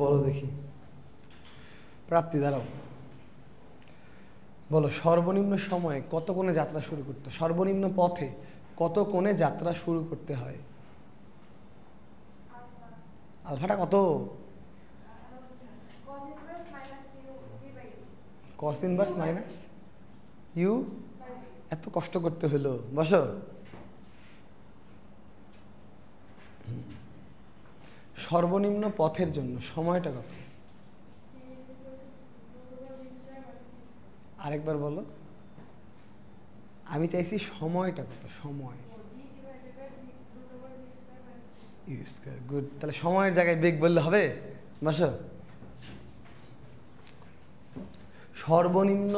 বলো দেখি। প্রাপ্তি, দাঁড়াও, বলো সর্বনিম্ন সময়ে কত কোণে যাত্রা শুরু করতে, সর্বনিম্ন পথে কত কোণে যাত্রা শুরু করতে হয়? আলফাটা কত? Cos inverse minus u. এত কষ্ট করতে হলো, বসো। সর্বনিম্ন পথের জন্য সময়টা কত? আরেকবার বলো, আমি চাইছি সময়টা কত, সময়। U square, good. তাহলে সময়ের জায়গায় বেগ বললে হবে, বসো। সর্বনিম্ন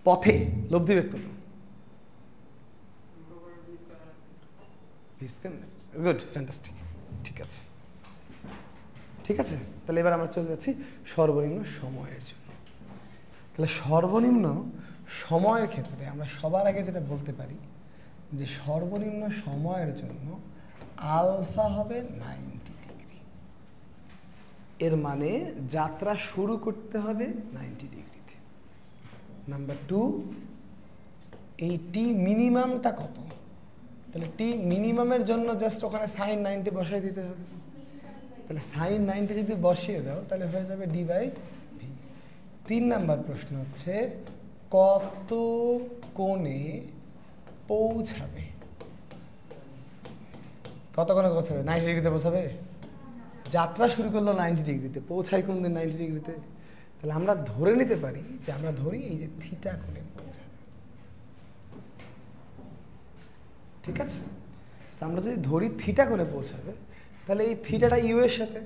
পথে লব্ধি বেগ কত? গুড, ফ্যান্টাস্টিক, ঠিক আছে, ঠিক আছে। তাহলে এবার আমরা চলে যাচ্ছি সর্বনিম্ন সময়ের জন্য। তাহলে সর্বনিম্ন সময়ের ক্ষেত্রে আমরা সবার আগে যেটা বলতে পারি যে সর্বনিম্ন সময়ের জন্য আলফা হবে 90 ডিগ্রি। এর মানে যাত্রা শুরু করতে হবে 90 ডিগ্রিতে। নাম্বার 2, এই টি মিনিমামটা কত? তাহলে টি মিনিমামের জন্য জাস্ট ওখানে সাইন 90 বসাই দিতে হবে। তাহলে সাইন 90 যদি বসিয়ে দাও তাহলে হয়ে যাবে ডি বাই ভি। 3 নাম্বার প্রশ্ন হচ্ছে কত কোণে পৌঁছাবে? কত কোণে পৌঁছাবে? 90 ডিগ্রিতে পৌঁছাবে? যাত্রা শুরু করলো 90 ডিগ্রিতে, পৌঁছায় কোন দিন 90 ডিগ্রিতে? তাহলে আমরা ধরে নিতে পারি যে আমরা ধরি এই যে থিটা কোণে পৌঁছাবে, ঠিক আছে? আমরা যদি ধরি থিটা করে পৌঁছাবে তাহলে এই থিটাটা ইউ এর সাথে,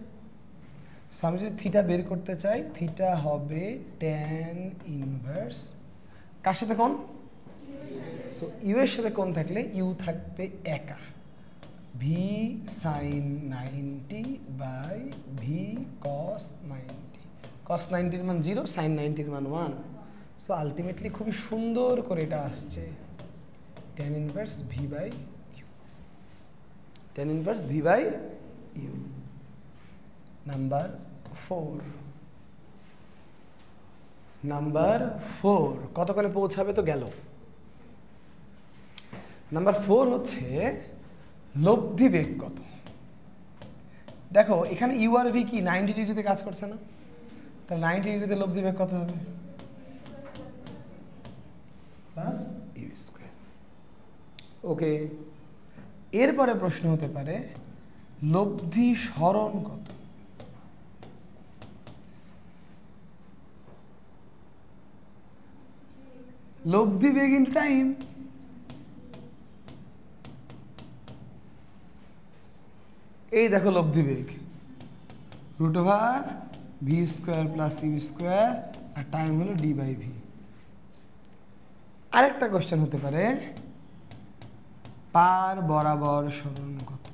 আমি যদি থিটা বের করতে চাই থিটা হবে ট্যান ইনভার্স কার সাথে কোণ? সো ইউ এর সাথে কোণ থাকলে ইউ থাকবে একা, V sign 90 by V cos 90। কস 90-র মান 0, সাইন 90-র মান 1। সো আলটিমেটলি খুবই সুন্দর করে এটা আসছে tan inverse v by u, tan inverse v by u. Number 4, number 4 কত করে পৌঁছাবে? তো গেল। নাম্বার 4 হচ্ছে লব্ধি বেগ কত? দেখো এখানে ইউ আর ভি কি 90 ডিগ্রিতে কাজ করছে না? তাহলে 90 ডিগ্রিতে লব্ধি বেগ কত হবে? Plus you square. ওকে, এরপরে প্রশ্ন হতে পারে লব্ধি সরণ কত? লব্ধি বেগ ইনটু টাইম। এই দেখো লব্ধি বেগ √V square plus you square, আর টাইম হলো ডি বাই ভি। আরেকটা কোশ্চেন হতে পারে পার বরাবর সরণ কত?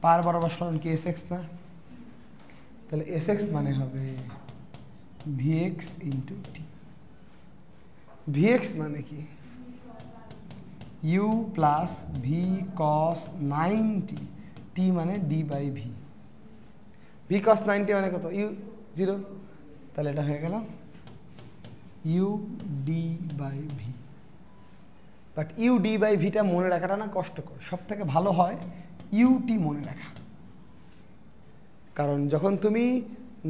পার বরাবর সরণ কি এস এক্স না? তাহলে এস এক্স মানে হবে ভিএক্স ইন্টু টি। ভিএক্স মানে কি? You plus V cos 90, T মানে D by V. V cos 90 মানে কত? ইউ 0, তাহলে এটা হয়ে গেল U D by V. But U D by ভিটা মনে রাখাটা না কষ্টকর, সব থেকে ভালো হয় ইউটি মনে রাখা। কারণ যখন তুমি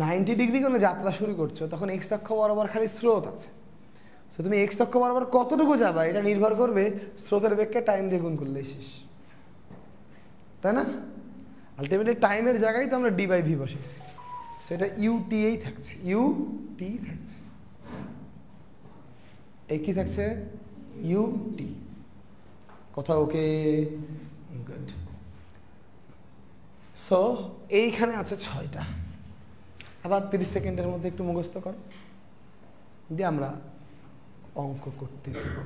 90 ডিগ্রি কোণে যাত্রা শুরু করছো তখন এক্স অক্ষ বরাবর খালি স্রোত আছে। সো তুমি এক্স অক্ষ বরাবর কতটুকু যাবা এটা নির্ভর করবে স্রোতের বেগকে টাইম দিয়ে গুণ করলেই শেষ, তাই না? আলটিমেটলি টাইমের জায়গায় তো আমরা ডি বাই ভি বসেছি, সেটা ইউটিই থাকছে, ইউটি থাকছে। এই কি থাকছে? ইউটি। কথা ওকে? গুড। সো এইখানে আছে 6টা। আবার 30 সেকেন্ডের মধ্যে একটু মুখস্থ করো, দিয়ে আমরা অঙ্ক করতে দেব।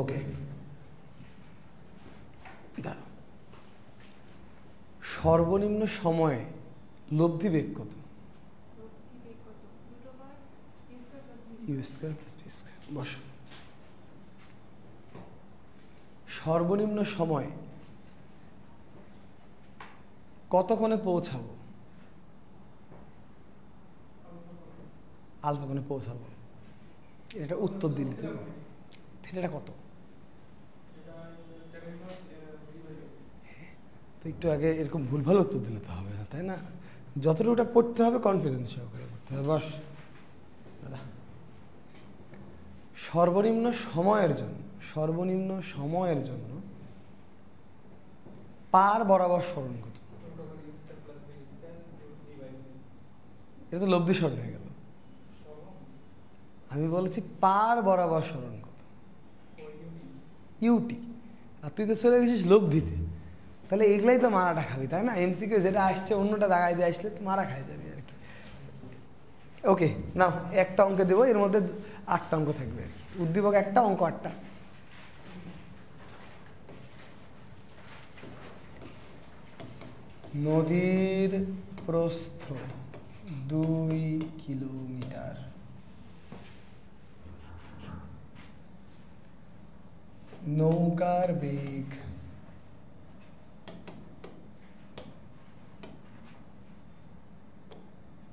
ওকে, দাঁড়াও। সর্বনিম্ন সময়ে লব্ধি বেগ কত? U square plus v square. বসো। সর্বনিম্ন সময় কতক্ষণে পৌঁছাবো? আলফা কোণে পৌঁছাবো। এটা উত্তর দিন, থিটাটা কত? তো একটু আগে এরকম ভুলভাল উত্তর দিলে তো হবে না, তাই না? যতটুকুটা পড়তে হবে কনফিডেন্স সহকারে পড়তে হবে। বস দাদা। সর্বনিম্ন সময়ের জন্য পার বরাবর সরণ কত? এটা তো লব্ধি সরণ হয়ে গেল। আমি বলেছি পার বরাবর সরণ কত? ইউটি। আর তুই তো চলে গেছিস লব্ধিতে, তাহলে এগুলাই তো মারাটা খাবি, তাই না? এমসিকিউ যেটা আসছে অন্যটা দাগাই দিয়ে আসলে তো মারা খাই যাবি আর কি। ওকে, নাও একটা অঙ্ক দেবো, এর মধ্যে 8টা অঙ্ক থাকবে আর কি। উদ্দীপক একটা, অঙ্ক 8টা। নদীর প্রস্থ 2 কিলোমিটার, নৌকার বেগ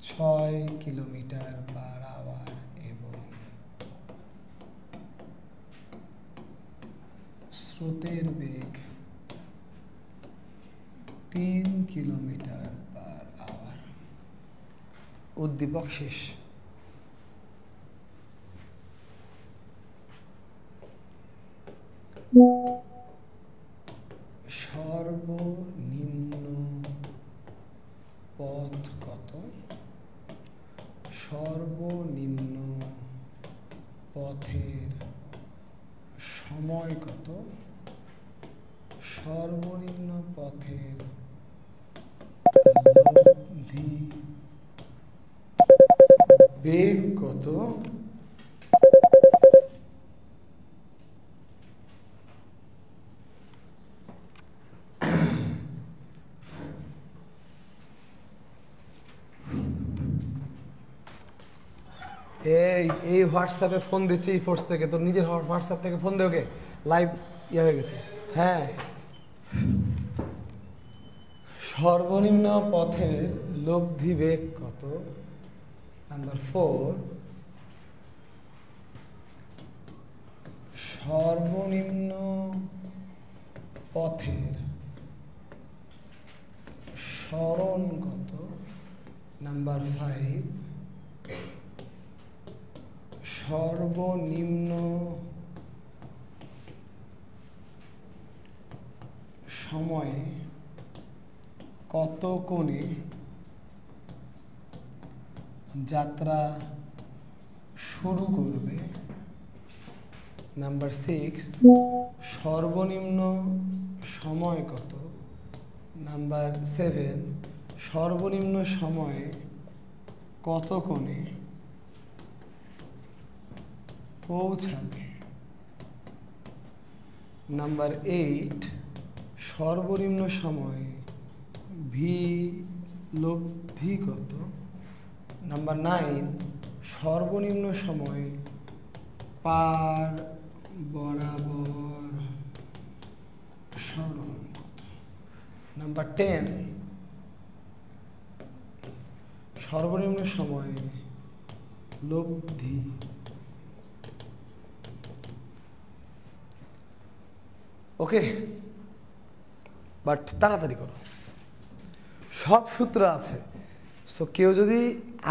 6 কিলোমিটার/আওয়ার এবং স্রোতের বেগ 3 কিলোমিটার/আওয়ার। উদ্দীপক শেষ। সর্বনিম্ন পথ কত? সর্বনিম্ন পথের সময় কত? সর্বনিম্ন পথের লব্ধি বেগ কত? এই হোয়াটসঅ্যাপে ফোন দিচ্ছে এই ফোর্স থেকে, তোর নিজের হোয়াটসঅ্যাপ থেকে ফোন দে, ওকে লাইভ ইয়ে হয়ে গেছে। হ্যাঁ, সর্বনিম্ন পথের লব্ধি বেগ কত? নাম্বার 4, সর্বনিম্ন পথের সরণ কত? নাম্বার 5, সর্বনিম্ন সময়ে কত কোণে যাত্রা শুরু করবে? নাম্বার 6, সর্বনিম্ন সময় কত? নাম্বার 7, সর্বনিম্ন সময়ে কত কোণে পৌঁছাবে? নাম্বার 8, সর্বনিম্ন সময়ে ভি লব্ধি কত? নাম্বার 9, সর্বনিম্ন সময়ে পার বরাবর সরণ কত? নাম্বার 10, সর্বনিম্ন সময়ে লব্ধি। ওকে, বাট তাড়াতাড়ি করো, সব সূত্র আছে। সো কেউ যদি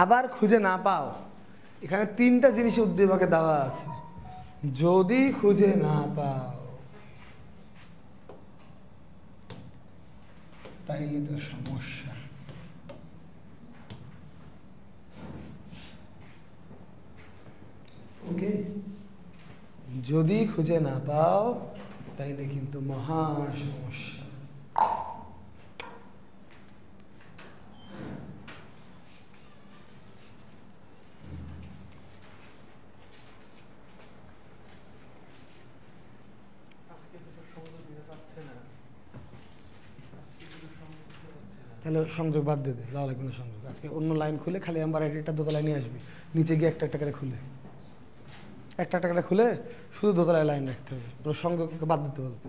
আবার খুঁজে না পাও, এখানে 3টা জিনিস উদ্দীপকে দেওয়া আছে, যদি খুঁজে না পাও তাইলে তো সমস্যা। ওকে, যদি খুঁজে না পাও তাইলে কিন্তু মহা সমস্যা। তাহলে সংযোগ বাদ দিয়ে দে, লাল লাগবে না সংযোগ। আজকে অন্য লাইন খুলে খালি আমার এটা দোতলায় নিয়ে আসবি, নিচে গিয়ে একটা একটা করে খুলে একটা একটা করে খুলে শুধু দোতলায় লাইন রাখতে হবে, কোনো সংযোগকে বাদ দিতে হবে।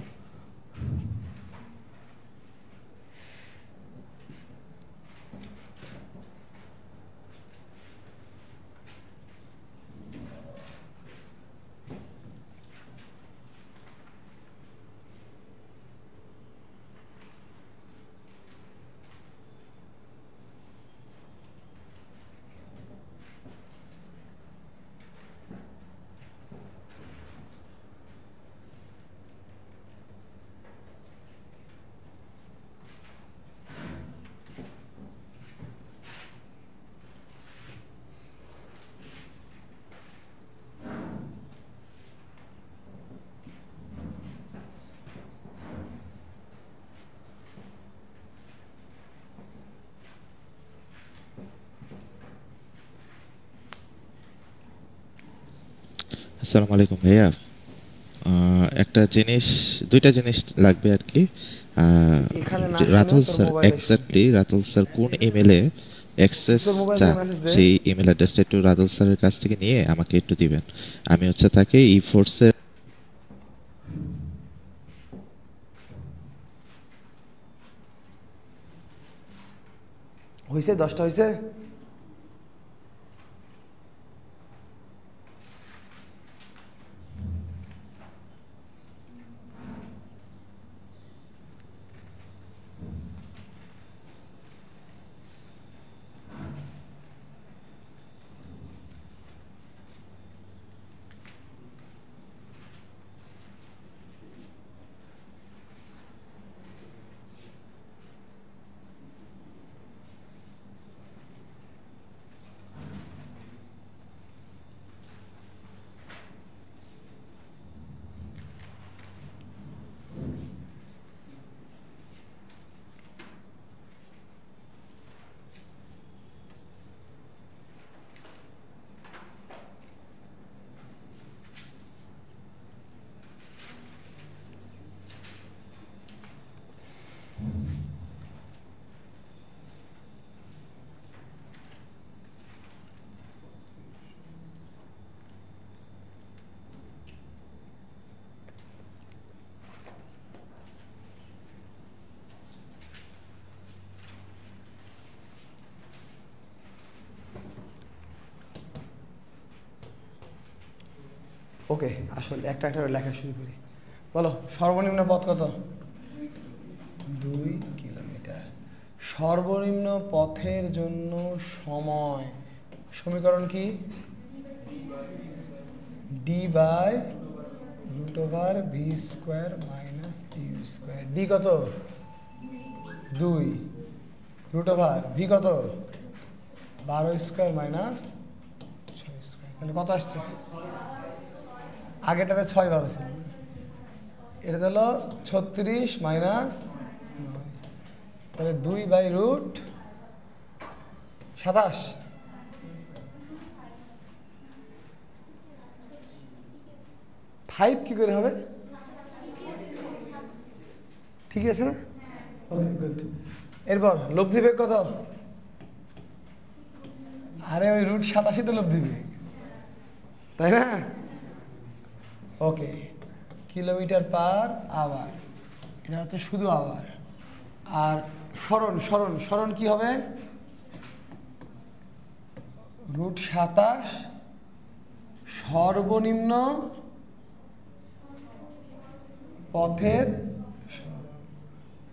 আসসালামু আলাইকুম ভাইয়া। একটা জিনিস, দুইটা জিনিস লাগবে আর কি। এখানে না রাতুল শুনে তোর স্যার, মোবাইলে এক্স্যাক্টলি রাতুল স্যার কোন ইমেলে অ্যাক্সেস তোর মোবাইল থেকে চান মেসেজ দে। সেই ইমেল অ্যাড্রেসটা একটু রাতুল স্যারের কাছ থেকে নিয়ে আমাকে একটু দিবেন। আমি হচ্ছে তাকে ই ফোর্সের হয়েছে 10টা হয়েছে। ওকে, আসলে একটা একটা করে লেখা শুরু করি। বলো, সর্বনিম্ন পথ কত? 2 কিলোমিটার। সর্বনিম্ন পথের জন্য সময় সমীকরণ কি? D by root over v square minus u square. D কত? 2। রুট ওভার ভি কত? 12 স্কোয়ার মাইনাস 6 স্কোয়ার। তাহলে কত আসছে? আগেটাতে 6 12 ছিল, এটা হলো 36 মাইনাস 9, তাহলে 2 বাই রুট 27। ফাইভ কি করে হবে? ঠিক আছে না? ওকে, গুড। এরপর লব্ধি বেগ কত? আরে ওই রুট 87 তো লব্ধি বেগ, তাই না? ওকে, কিলোমিটার পার আওয়ার, এটা হচ্ছে শুধু আওয়ার। আর সরণ সরণ সরণ কি হবে? রুট 27 সর্বনিম্ন পথের,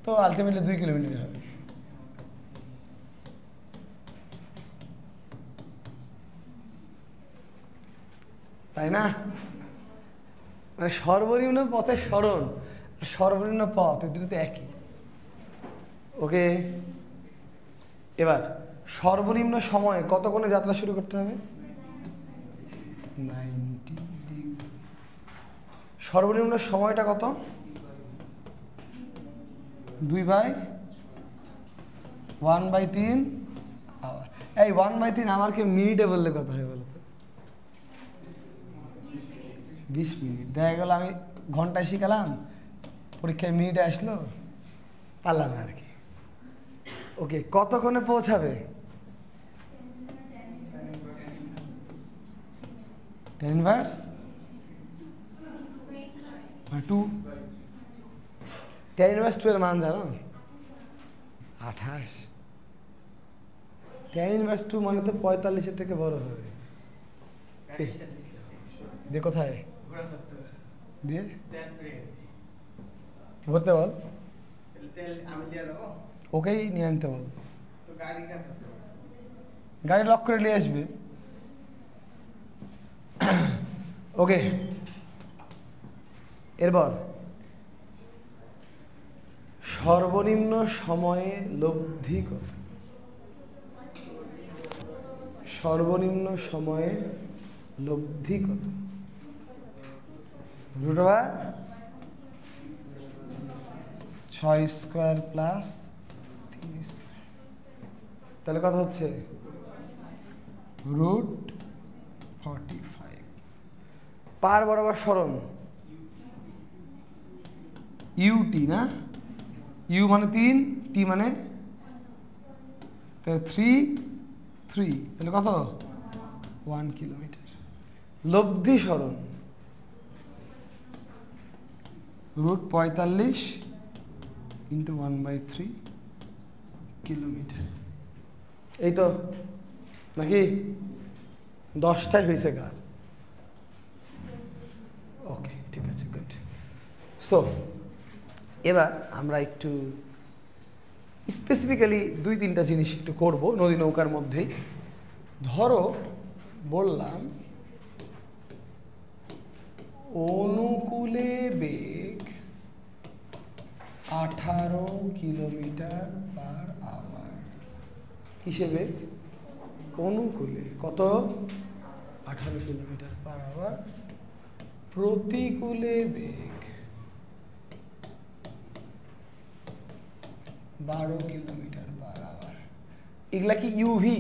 তো আলটিমেটলি 2 কিলোমিটার হবে। তাই না? মানে সর্বনিম্ন পথের সরণ আর সর্বনিম্ন পথ এই দুটো তো একই। ওকে, এবার সর্বনিম্ন সময় কত কোণে যাত্রা শুরু করতে হবে? 90 ডিগ্রি। সর্বনিম্ন সময়টা কত? 2/1/3 আওয়ার। এই 1/3 আমাকে মিনিটে বললে কত হয় বলো তো? 20 মিনিট। দেখা গেল আমি ঘন্টায় শিখালাম, পরীক্ষায় মিনিটে আসলো, পারলাম না আর কি। ওকে, কতক্ষণে পৌঁছাবে? 10 ইনভার্স 2। 10 ইনভার্স 2 এর মান জানো? 28। 10 ইনভার্স 2 মানে তো 45-এর থেকে বড় হবে। দিয়ে কোথায় দিয়ে ভরতে বল, ওকেই নিয়ে আনতে বল, গাড়ি লক করে নিয়ে আসবে। ওকে, এরপর সর্বনিম্ন সময়ে লব্ধি কত? সর্বনিম্ন সময়ে লব্ধি কত? √6² প্লাস 3²। তাহলে কত হচ্ছে? √45। পার বরাবর সরণ ইউটি না, ইউ মানে 3, টি মানে 3, তাহলে কত? 1 কিলোমিটার। লব্ধি সরণ √45 × 1/3 কিলোমিটার। এই তো নাকি 10টাই হয়েছে গান। ওকে, ঠিক আছে, গুড। সো এবার আমরা একটু স্পেসিফিক্যালি 2-3টা জিনিস একটু করব নদী নৌকার মধ্যেই। ধরো বললাম অনুকূলে বেগ 18 কিলোমিটার/আওয়ার। কিসে বেগ? অনুকূলে কত? 18 কিলোমিটার/আওয়ার। প্রতিকূলে বেগ 12 কিলোমিটার/আওয়ার। এগুলা কি ইউভি?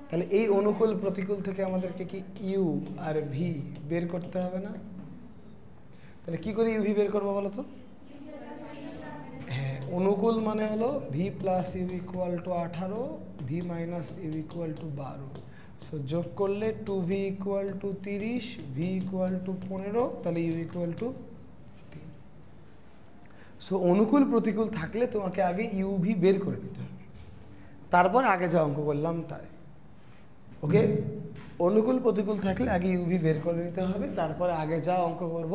তাহলে এই অনুকূল প্রতিকূল থেকে আমাদেরকে কি ইউ আর ভি বের করতে হবে না? তাহলে কি করে ইউভি বের করবো বলো তো? হ্যাঁ, অনুকূল মানে হলো v plus u equal to 18, v minus u equal to 12। So যোগ করলে 2v equal to 30, v equal to 15, তাহলে ইউ ইকুয়াল টু 3। সো অনুকূল প্রতিকূল থাকলে তোমাকে আগে ইউভি বের করে নিতে হবে, তারপর আগে যা অঙ্ক করলাম তাই। ওকে, অনুকূল প্রতিকূল থাকলে আগে ইউভি বের করে নিতে হবে, তারপরে আগে যা অঙ্ক করব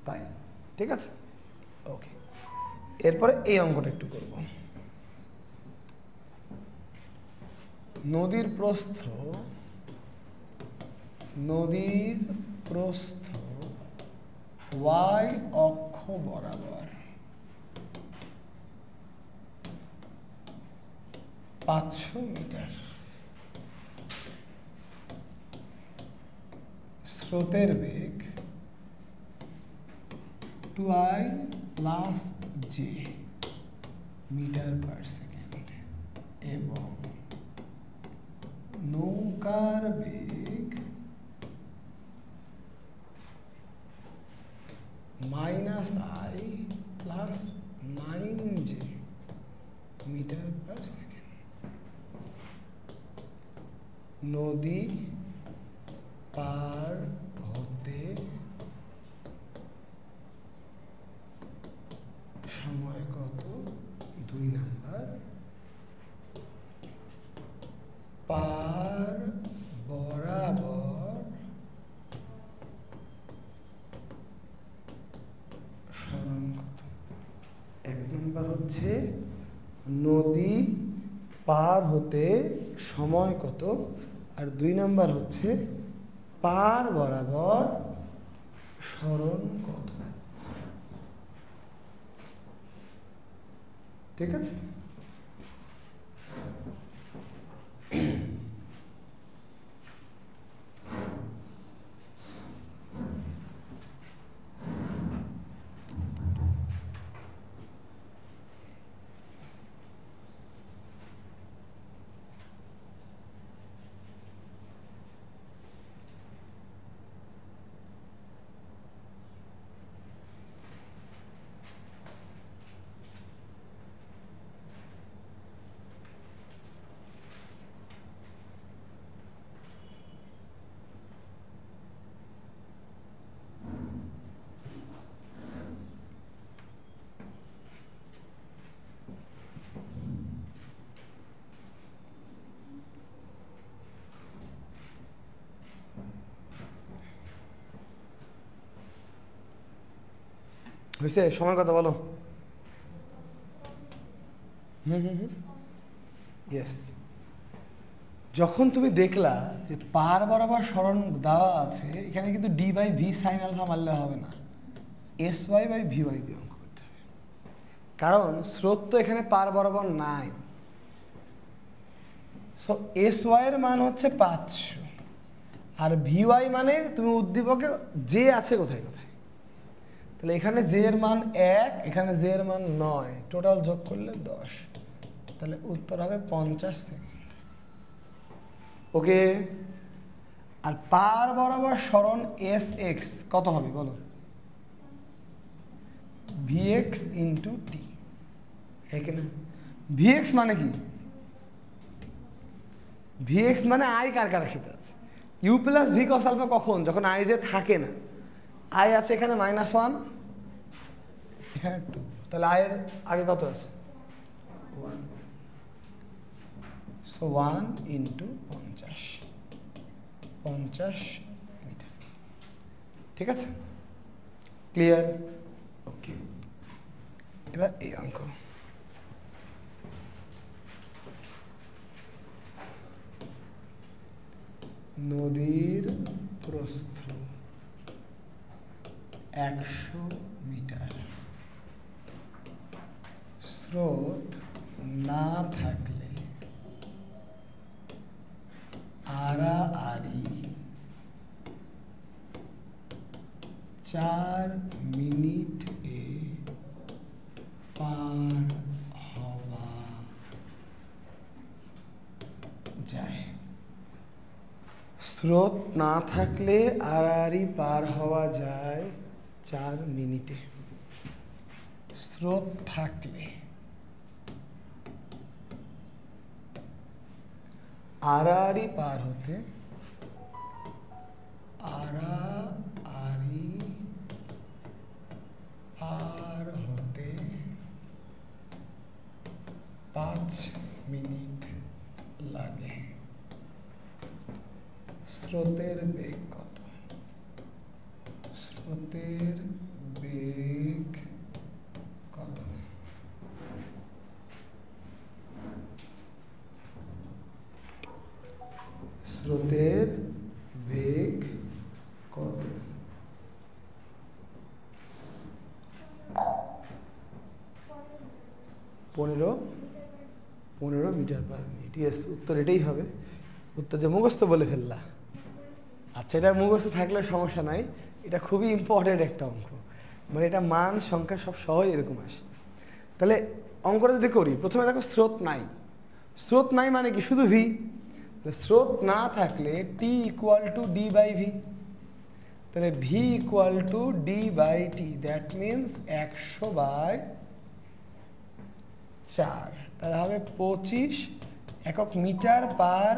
তাই। ঠিক আছে? ওকে, এরপরে এই অঙ্কটা একটু করব। নদীর প্রস্থ ওয়াই অক্ষ বরাবর 500 মিটার। স্রোতের বেগ 2i প্লাস জে মিটার/সেকেন্ড এবং নৌকার বেগ -i প্লাস 9j মিটার/সেকেন্ড। নদী পার হতে সময় কত? 2 নাম্বার। পার বরাবর সরণ কত? 1 নাম্বার হচ্ছে নদী পার হতে সময় কত, আর 2 নাম্বার হচ্ছে পার বরাবর সরণ কত। ঠিক আছে? হয়েছে? সময় কথা বলো। ইয়েস। যখন তুমি দেখলা যে পার বরাবর সরণ দেওয়া আছে, এখানে কিন্তু d by V sine alpha মারলে হবে না, s Y by V y দিয়ে অঙ্ক করতে হবে, কারণ স্রোত তো এখানে পার বরাবর নাই। সো এস ওয়াই এর মান হচ্ছে 500, আর ভি ওয়াই মানে তুমি উদ্দীপকে জে আছে কোথায় কোথায়, তাহলে এখানে জে এর মান 1, এখানে জে এর মান 9, টোটাল যোগ করলে 10, তাহলে উত্তর হবে 50 সেকেন্ড। ওকে। আর পার বরাবর সরণ এস এক্স কত হবে বলো? ভিএক্স ইন্টু টি, হ্যাঁ কিনা? ভিএক্স মানে কি? ভিএক্স মানে আই কার কার সাথে আছে? U plus V cos alpha কখন? যখন আই যে থাকে না, আই আছে এখানে -1, এখানে 2, তাহলে আই এর আগে কত আছে? 1, সো 1 ইন্টু 50 মিটার। ঠিক আছে, ক্লিয়ার? ওকে, এবার এই অঙ্ক। নদীর প্রস্থ 100 মিটার, স্রোত না থাকলে আড়াআড়ি 4 মিনিটে পার হওয়া যায়। স্রোত না থাকলে আড়াআড়ি পার হওয়া যায় 4 মিনিটে। স্রোত থাকলে আড়াআড়ি পার হতে 5 মিনিট লাগে। স্রোতের বেগ কত? স্রোতের বেগ কত? স্রোতের বেগ কত? 15 মিটার পার মিনিট। ইয়েস, উত্তর এটাই হবে। উত্তর যে মুখস্থ বলে ফেললা। আচ্ছা, এটা মুখস্থ থাকলে সমস্যা নাই, এটা খুবই ইম্পর্টেন্ট একটা অঙ্ক, মানে এটা মান সংখ্যা সব সহজ এরকম আসে। তাহলে অঙ্কটা যদি করি, প্রথমে দেখো স্রোত নাই। স্রোত নাই মানে কি? শুধু ভি। স্রোত না থাকলে T equal to D by V, তাহলে V equal to D by T, that means 100/4, তাহলে হবে 25 একক মিটার পার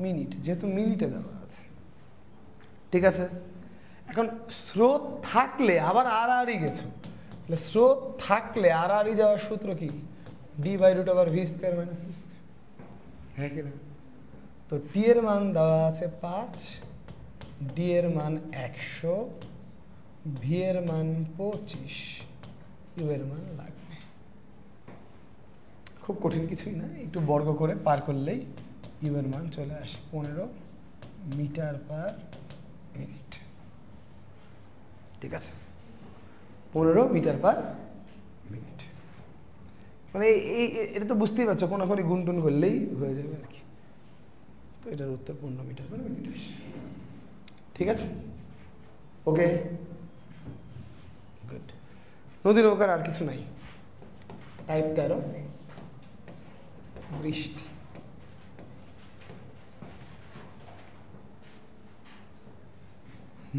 মিনিট, যেহেতু মিনিটে দেওয়া আছে। ঠিক আছে, এখন স্রোত থাকলে আবার আড়াআড়ি গেছো, তাহলে স্রোত থাকলে আড়াআড়ি যাওয়ার সূত্র কি? d/√v² - v², হ্যাঁ কিনা? তো টি এর মান দেওয়া আছে 5, ডি এর মান 100, ভি এর মান 25, ইউ এর মান লাগবে। খুব কঠিন কিছুই না, একটু বর্গ করে পার করলেই ইউ এর মান চলে আসে 15 মিটার পার মিনিট। ঠিক আছে, 15 মিটার পার মিনিট, মানে এটা তো বুঝতেই পারছো, কোনো গুণটুন করলেই হয়ে যাবে আর কি। তো এটার উত্তর 15 মিটার পার মিনিট আসে। ঠিক আছে, ওকে, গুড। নদী নৌকার আর কিছু নাই। টাইপ 13, বৃষ্টি।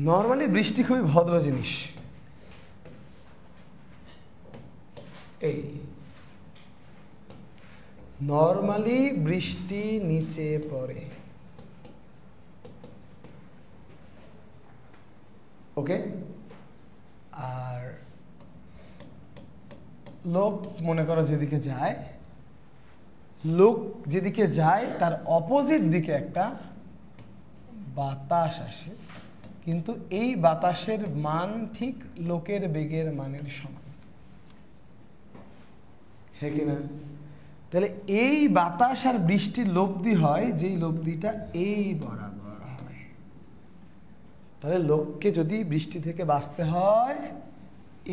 নর্মালি বৃষ্টি খুবই ভদ্র জিনিস। এই নর্মালি বৃষ্টি নিচে পড়ে, ওকে। আর লোক মনে করো যেদিকে যায়, লোক যেদিকে যায় তার অপোজিট দিকে একটা বাতাস আসে, কিন্তু এই বাতাসের মান ঠিক লোকের বেগের মানের সমান, হ্যাঁ কিনা? তাহলে এই বাতাস আর বৃষ্টির লব্ধি হয় যেই লব্ধিটা এই বরাবর হয়। তাহলে লোককে যদি বৃষ্টি থেকে বাঁচতে হয়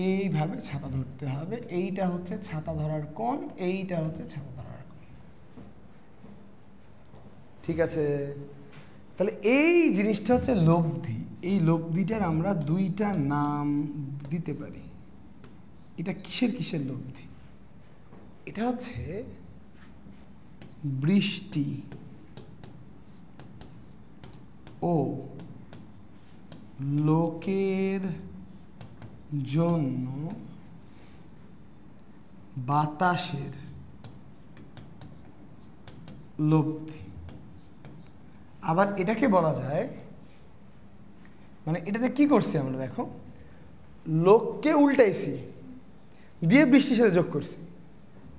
এইভাবে ছাতা ধরতে হবে। এইটা হচ্ছে ছাতা ধরার কোণ, এইটা হচ্ছে ছাতা ধরার কোণ। ঠিক আছে? তাহলে এই জিনিসটা হচ্ছে লব্ধি। এই লব্ধিটার আমরা দুইটা নাম দিতে পারি। এটা কিসের কিসের লব্ধি? এটা হচ্ছে বৃষ্টি ও লোকের জন্য বাতাসের লব্ধি। আবার এটাকে বলা যায়, মানে এটাতে কি করছি আমরা, দেখো, লোককে উল্টাইছি দিয়ে বৃষ্টির সাথে যোগ করছি,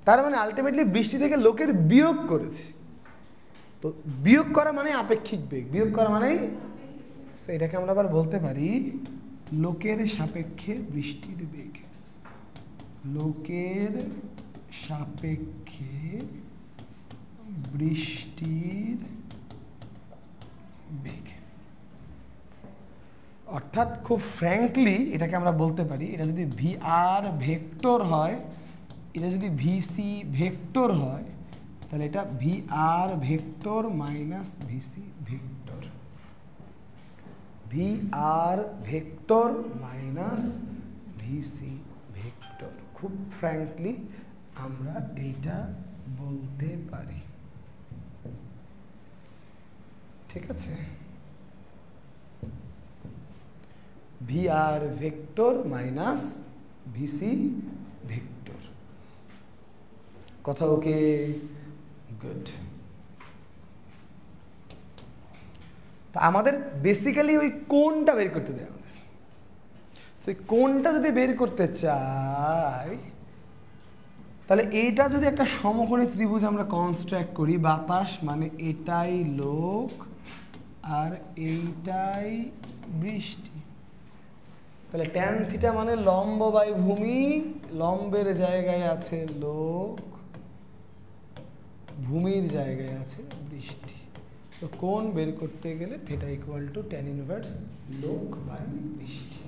তার মানে আলটিমেটলি বৃষ্টি থেকে লোকের বিয়োগ করেছি। তো বিয়োগ করা মানে আপেক্ষিক বেগ, বিয়োগ করা মানে এটাকে আমরা আবার বলতে পারি লোকের সাপেক্ষে বৃষ্টির বেগ। লোকের সাপেক্ষে বৃষ্টির বেগ। অর্থাৎ খুব ফ্র্যাঙ্কলি এটাকে আমরা বলতে পারি, এটা যদি ভি আর ভেক্টর হয়, এটা যদি ভিসি ভেক্টর হয়, তাহলে এটা V R vector minus V C vector. V R vector minus V C vector. খুব ফ্র্যাঙ্কলি আমরা এইটা বলতে পারি। ঠিক আছে? V R vector minus V C vector. কথা ওকে? গুড। তা আমাদের বেসিক্যালি ওই কোণটা বের করতে দেয় আমাদের। সেই কোণটা যদি বের করতে চাই, তাহলে এইটা যদি একটা সমকোণী ত্রিভুজ আমরা কনস্ট্রাক্ট করি, বাতাস মানে এটাই লোক আর এইটাই বৃষ্টি, তাহলে ট্যান থিটা মানে লম্ব বাই ভূমি, লম্বের জায়গায় আছে লোক, ভূমির জায়গায় আছে বৃষ্টি। তো কোণ বের করতে গেলে theta equal to tan inverse লোক বাই বৃষ্টি।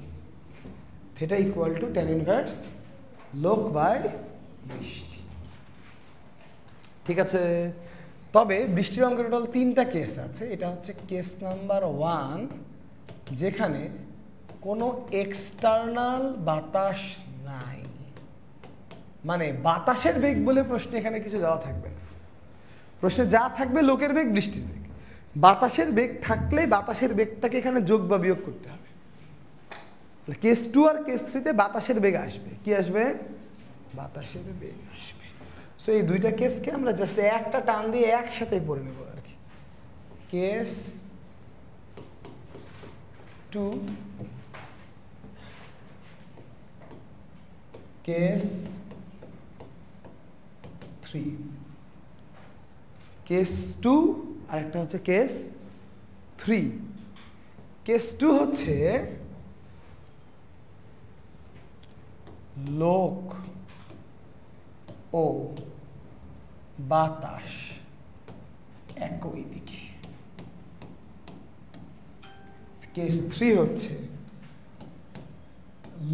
Theta equal to tan inverse লোক বাই বৃষ্টি। ঠিক আছে? তবে বৃষ্টির অঙ্কে টোটাল 3টা কেস আছে। এটা হচ্ছে কেস নাম্বার 1, যেখানে কোনো এক্সটার্নাল বাতাস নাই, মানে বাতাসের বেগ বলে প্রশ্নে এখানে কিছু দেওয়া থাকবে না। প্রশ্নে যা থাকবে লোকের বেগ, বৃষ্টির বেগ। বাতাসের বেগ থাকলে বাতাসের বেগটাকে এখানে যোগ বা বিয়োগ করতে হবে। কেস 2 আর কেস 3-তে বাতাসের বেগ আসবে। কি আসবে? বাতাসের বেগ আসবে। সো এই দুইটা কেসকে আমরা জাস্ট একটা টান দিয়ে একসাথে পড়ে নেব আর কি। Case 2, case 3। কেস 2 আর একটা হচ্ছে কেস 3। কেস 2 হচ্ছে লোক ও বাতাস একই দিকে। কেস 3 হচ্ছে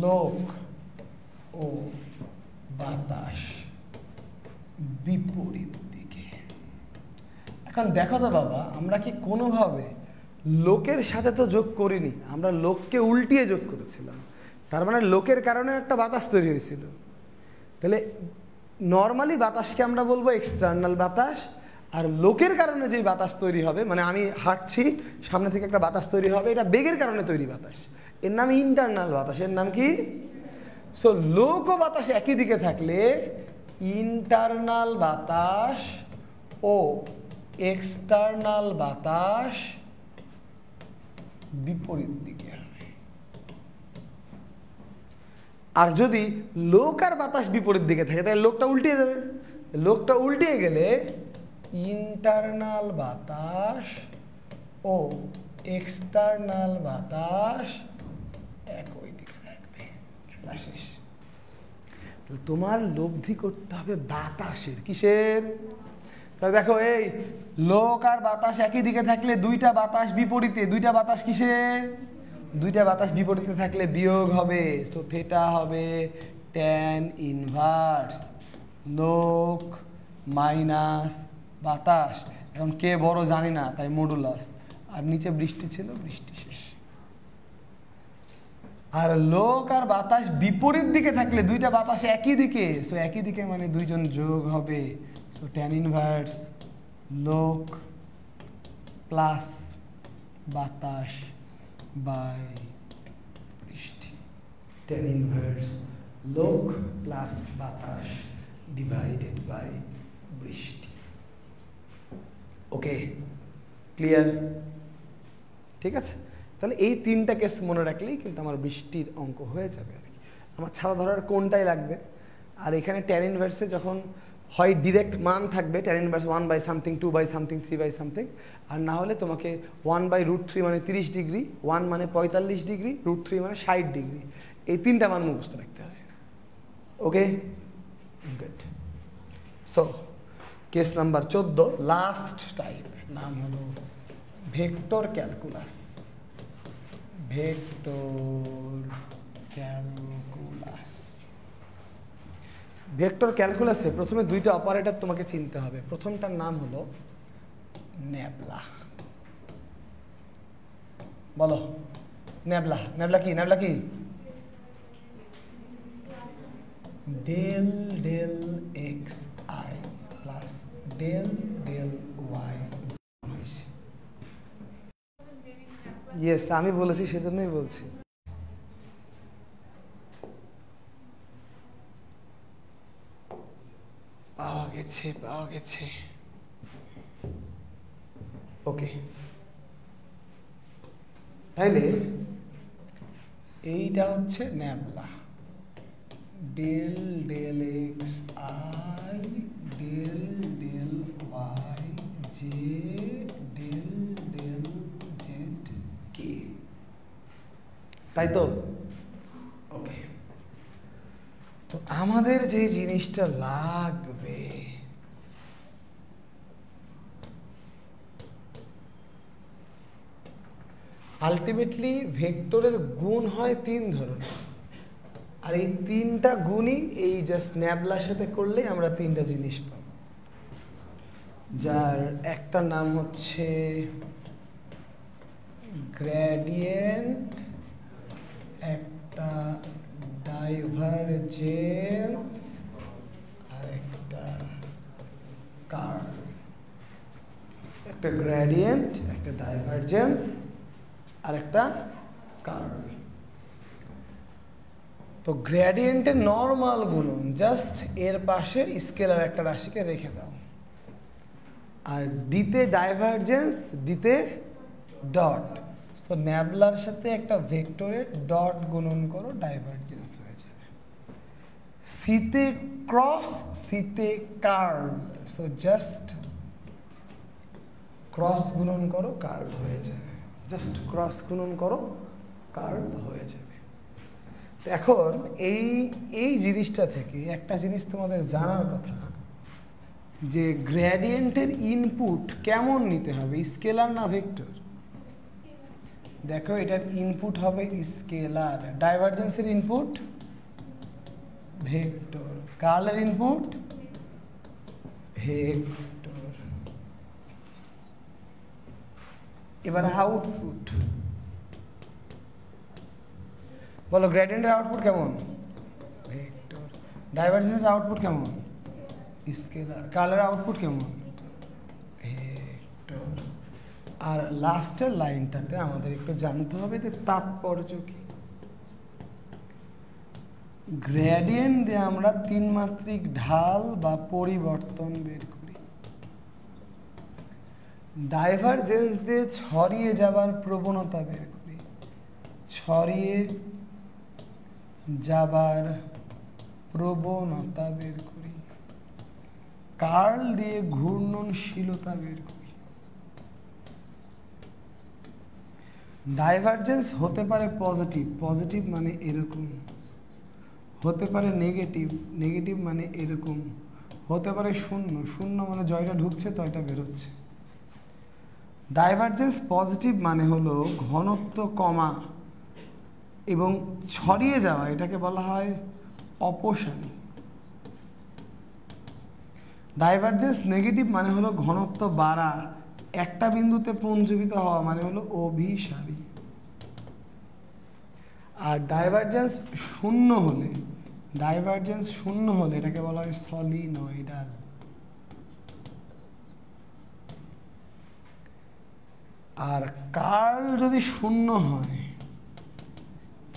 লোক ও বাতাস বিপরীত দিকে। এখন দেখো তো বাবা, আমরা কি কোনোভাবে লোকের সাথে তো যোগ করিনি, আমরা লোককে উল্টিয়ে যোগ করেছিলাম। তার মানে লোকের কারণে একটা বাতাস তৈরি হয়েছিল। তাহলে নর্মালি বাতাসকে আমরা বলবো এক্সটার্নাল বাতাস, আর লোকের কারণে যে বাতাস তৈরি হবে, মানে আমি হাঁটছি, সামনে থেকে একটা বাতাস তৈরি হবে, এটা বেগের কারণে তৈরি বাতাস, এর নাম ইন্টারনাল বাতাস। এর নাম কি? সো লোক ও বাতাস একই দিকে থাকলে ইন্টারনাল বাতাস ও এক্সটার্নাল বাতাস বিপরীত দিকে হবে। আর যদি লোক আর বাতাস বিপরীত দিকে থাকে তাহলে লোকটা উল্টে যাবে। লোকটা উল্টে গেলে ইন্টারনাল বাতাস ও এক্সটার্নাল বাতাস একই দিকে থাকবে। খেলা শেষ। তোমার লব্ধি করতে হবে বাতাসের, কিসের? তাহলে দেখো, এই লোক আর বাতাস একই দিকে থাকলে দুইটা বাতাস বিপরীতে, দুইটা বাতাস কিসের? দুইটা বাতাস বিপরীতে থাকলে বিয়োগ হবে। সো থিটা হবে ট্যান ইনভার্স লোক মাইনাস বাতাস। এখন কে বড় জানি না, তাই মডুলাস। আর নিচে বৃষ্টি ছিল, বৃষ্টি শেষ। আর লোক আর বাতাস বিপরীত দিকে থাকলে দুইটা বাতাস একই দিকে, সো একই দিকে মানে দুইজন যোগ হবে। সো ট্যান ইনভার্স লোক প্লাস বাতাস বাই বৃষ্টি। ট্যান ইনভার্স লোক প্লাস বাতাস ডিভাইডেড বাই বৃষ্টি। ওকে, ক্লিয়ার? ঠিক আছে, তাহলে এই তিনটা কেস মনে রাখলেই কিন্তু আমার বৃষ্টির অঙ্ক হয়ে যাবে আর কি। আমার ছাড়া ধরার কোনটাই লাগবে। আর এখানে ট্যান ইনভার্সে যখন হয় ডিরেক্ট মান থাকবে, tan inverse 1/something 2/something 3/something, আর না হলে তোমাকে 1/√3 মানে 30 ডিগ্রি, 1 মানে 45 ডিগ্রি, √3 মানে 60 ডিগ্রি, এই তিনটা মান মুখস্থ রাখতে হবে। Okay, good. So case number 14, last type, নাম হলো vector calculus. Vector calculus. Vector ক্যালকুলাসে প্রথমে দুইটা অপারেটর তোমাকে চিনতে হবে। প্রথমটার নাম হলো ন্যাবলা। বলো ন্যাবলা। ন্যাবলা কি? ন্যাবলা কি? Del del x i plus del del y. Yes, আমি বলেছি, সেজন্যই বলছি। পাওয়া গেছে, পাওয়া গেছে। ওকে, তাইলে এইটা হচ্ছে nabla. Del del x I del del Y J del del Z K, তাই তো? ওকে, তো আমাদের যে জিনিসটা লাগবে, আলটিমেটলি ভেক্টরের গুণ হয় 3 ধরনের, আর এই 3টা গুণই এই জাস্ট ন্যাবলার সাথে করলে আমরা 3টা জিনিস পাব, যার একটা নাম হচ্ছে গ্রেডিয়েন্ট, একটা ডাইভারজেন্স, আর একটা কার্ল। একটা গ্রেডিয়েন্ট, একটা ডাইভারজেন্স, আর একটা কার্ল। তো গ্রেডিয়েন্টের নর্মাল গুণন জাস্ট এর পাশে স্কেলার একটা রাশিকে রেখে দাও, আর ডিতে ডাইভারজেন্স, ডিতে ডট। সো ন্যাবলার সাথে একটা ভেক্টরের ডট গুণন করো, ডাইভারজেন্স হয়ে যাবে। সিতে ক্রস, সিতে কার্ল, সো জাস্ট ক্রস গুণন করো, কার্ল হয়ে যাবে। জাস্ট ক্রস গুণন করো, কার্ল হয়ে যাবে। তো এখন এই জিনিসটা থেকে একটা জিনিস তোমাদের জানার কথা, যে গ্রেডিয়েন্টের ইনপুট কেমন নিতে হবে, স্কেলার না ভেক্টর? দেখো, এটার ইনপুট হবে স্কেলার, ডাইভারজেন্সের ইনপুট ভেক্টর, কার্লের ইনপুট ভেক্টর। এবার আউটপুট বলো, গ্রেডিয়েন্টের আউটপুট কেমন? ভেক্টর। ডাইভারজেন্সের আউটপুট কেমন? স্কেলার। কার্লের আউটপুট কেমন? ভেক্টর। আর লাস্টের লাইনটাতে আমাদের একটু জানতে হবে যে তাৎপর্য কি। গ্রেডিয়েন্ট দিয়ে আমরা 3 মাত্রিক ঢাল বা পরিবর্তন বের করি, ডাইভারজেন্স দিয়ে ছড়িয়ে যাবার প্রবণতা বের করি, ছড়িয়ে যাবার প্রবণতা বের করি, কার্ল দিয়ে ঘূর্ণনশীলতা বের করি। ডাইভারজেন্স হতে পারে পজিটিভ, পজিটিভ মানে এরকম, হতে পারে নেগেটিভ, নেগেটিভ মানে এরকম, হতে পারে শূন্য, শূন্য মানে জয়টা ঢুকছে তয়টা বেরোচ্ছে। ডাইভারজেন্স পজিটিভ মানে হলো ঘনত্ব কমা এবং ছড়িয়ে যাওয়া, এটাকে বলা হয় অপসারী। ডাইভারজেন্স নেগেটিভ মানে হলো ঘনত্ব বাড়া, একটা বিন্দুতে পুঞ্জীবিত হওয়া মানে হলো অভিসারী। আর ডাইভারজেন্স শূন্য হলে, ডাইভারজেন্স শূন্য হলে এটাকে বলা হয় সলিনয়েডাল। আর কার্ল যদি শূন্য হয়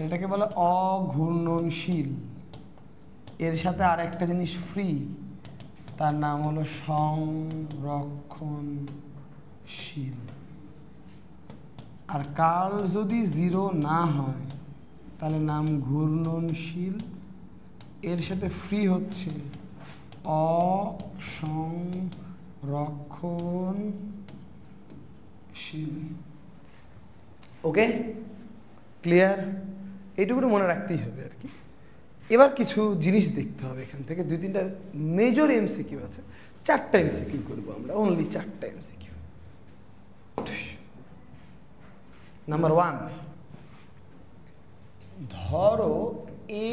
এটাকে বলে অঘূর্ণনশীল। এর সাথে আর একটা জিনিস ফ্রি, তার নাম হলো সংরক্ষণশীল। আর কার্ল যদি জিরো না হয় তাহলে নাম ঘূর্ণনশীল, এর সাথে ফ্রি হচ্ছে অসংরক্ষণশীল। ওকে, ক্লিয়ার? এইটুকু মনে রাখতেই হবে আর কি। এবার কিছু জিনিস দেখতে হবে এখান থেকে, 2-3টা মেজর এমসিকিউ আছে, 4টা এমসিকিউ করবো আমরা, অনলি 4টা এমসিকিউ। নাম্বার 1, ধরো এ